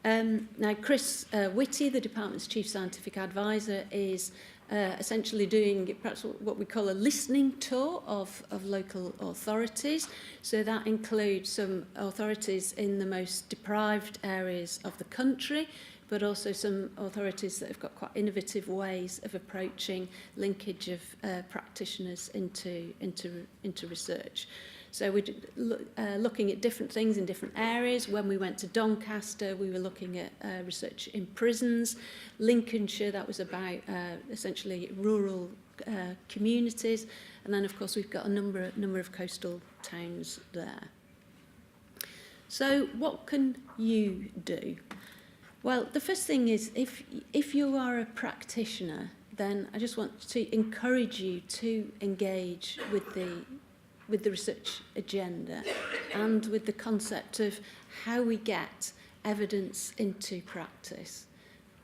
Now, Chris Whitty, the department's chief scientific advisor, is essentially doing perhaps what we call a listening tour of local authorities. So that includes some authorities in the most deprived areas of the country, but also some authorities that have got quite innovative ways of approaching linkage of practitioners into research. So we're looking at different things in different areas. When we went to Doncaster, we were looking at research in prisons. Lincolnshire, that was about essentially rural communities, and then of course we've got a number of coastal towns there. So what can you do? Well, the first thing is, if you are a practitioner, then I just want to encourage you to engage with the research agenda and with the concept of how we get evidence into practice.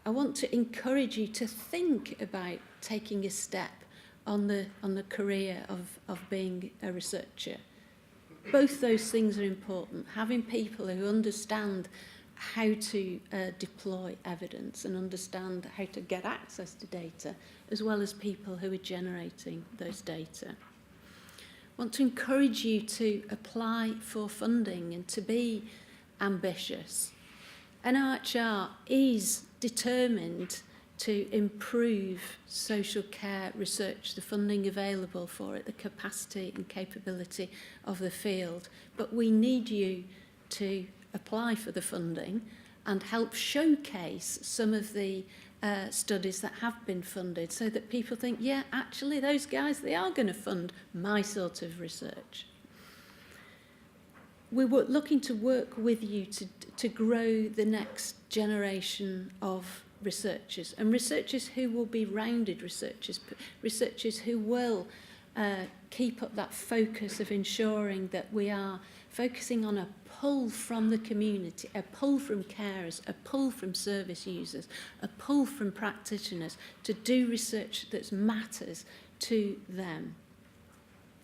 I want to encourage you to think about taking a step on the career of being a researcher. Both those things are important. Having people who understand how to deploy evidence and understand how to get access to data, as well as people who are generating those data. I want to encourage you to apply for funding and to be ambitious. NIHR is determined to improve social care research, the funding available for it, the capacity and capability of the field. But we need you to apply for the funding and help showcase some of the studies that have been funded, so that people think, yeah, actually those guys, they are going to fund my sort of research. We were looking to work with you to grow the next generation of researchers, and researchers who will be rounded researchers who will keep up that focus of ensuring that we are focusing on a pull from the community, a pull from carers, a pull from service users, a pull from practitioners to do research that matters to them.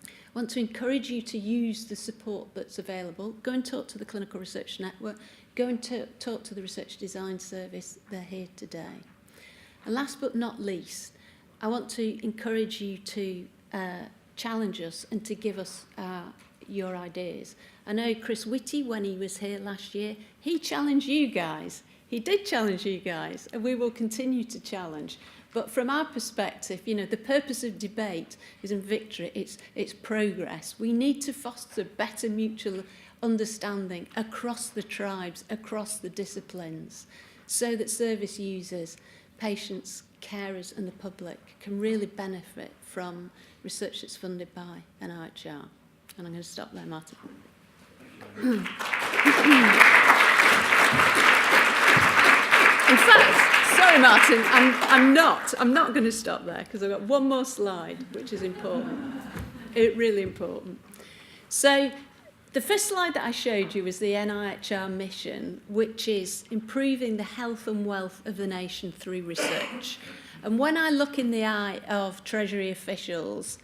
I want to encourage you to use the support that's available. Go and talk to the Clinical Research Network. Go and talk to the Research Design Service. They're here today. And last but not least, I want to encourage you to challenge us and to give us your ideas. I know Chris Whitty, when he was here last year, he challenged you guys. He did challenge you guys, and we will continue to challenge. But from our perspective, you know, the purpose of debate isn't victory, it's progress. We need to foster better mutual understanding across the tribes, across the disciplines, so that service users, patients, carers and the public can really benefit from research that's funded by NIHR. And I'm going to stop there, Martin. In fact, sorry, Martin, I'm not going to stop there, because I've got one more slide, which is important. Really important. So the first slide that I showed you was the NIHR mission, which is improving the health and wealth of the nation through research. And when I look in the eye of Treasury officials,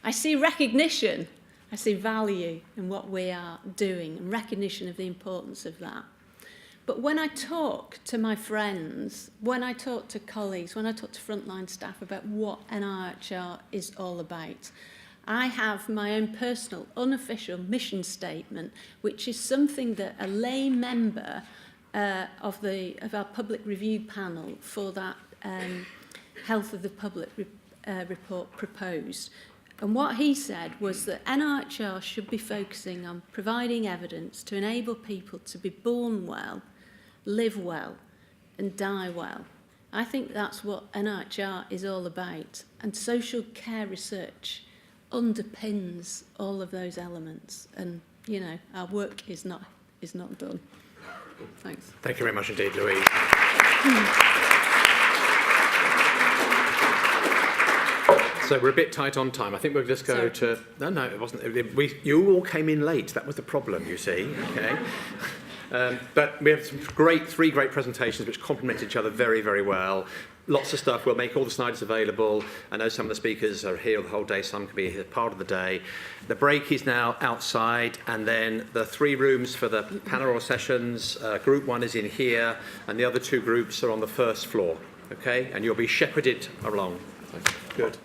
I see recognition. I see value in what we are doing and recognition of the importance of that. But when I talk to my friends, when I talk to colleagues, when I talk to frontline staff about what NIHR is all about, I have my own personal, unofficial mission statement, which is something that a lay member of our public review panel for that Health of the Public report proposed. And what he said was that NIHR should be focusing on providing evidence to enable people to be born well, live well, and die well. I think that's what NIHR is all about. And social care research underpins all of those elements. And, you know, our work is not done. Thanks. Thank you very much indeed, Louise. So we're a bit tight on time. I think we'll just go to... No, it wasn't. You all came in late. That was the problem, you see. Okay. But we have three great presentations which complement each other very, very well. Lots of stuff. We'll make all the slides available. I know some of the speakers are here the whole day. Some can be here part of the day. The break is now outside, and then the 3 rooms for the panel sessions. Group 1 is in here, and the other 2 groups are on the first floor. Okay, and you'll be shepherded along. Good.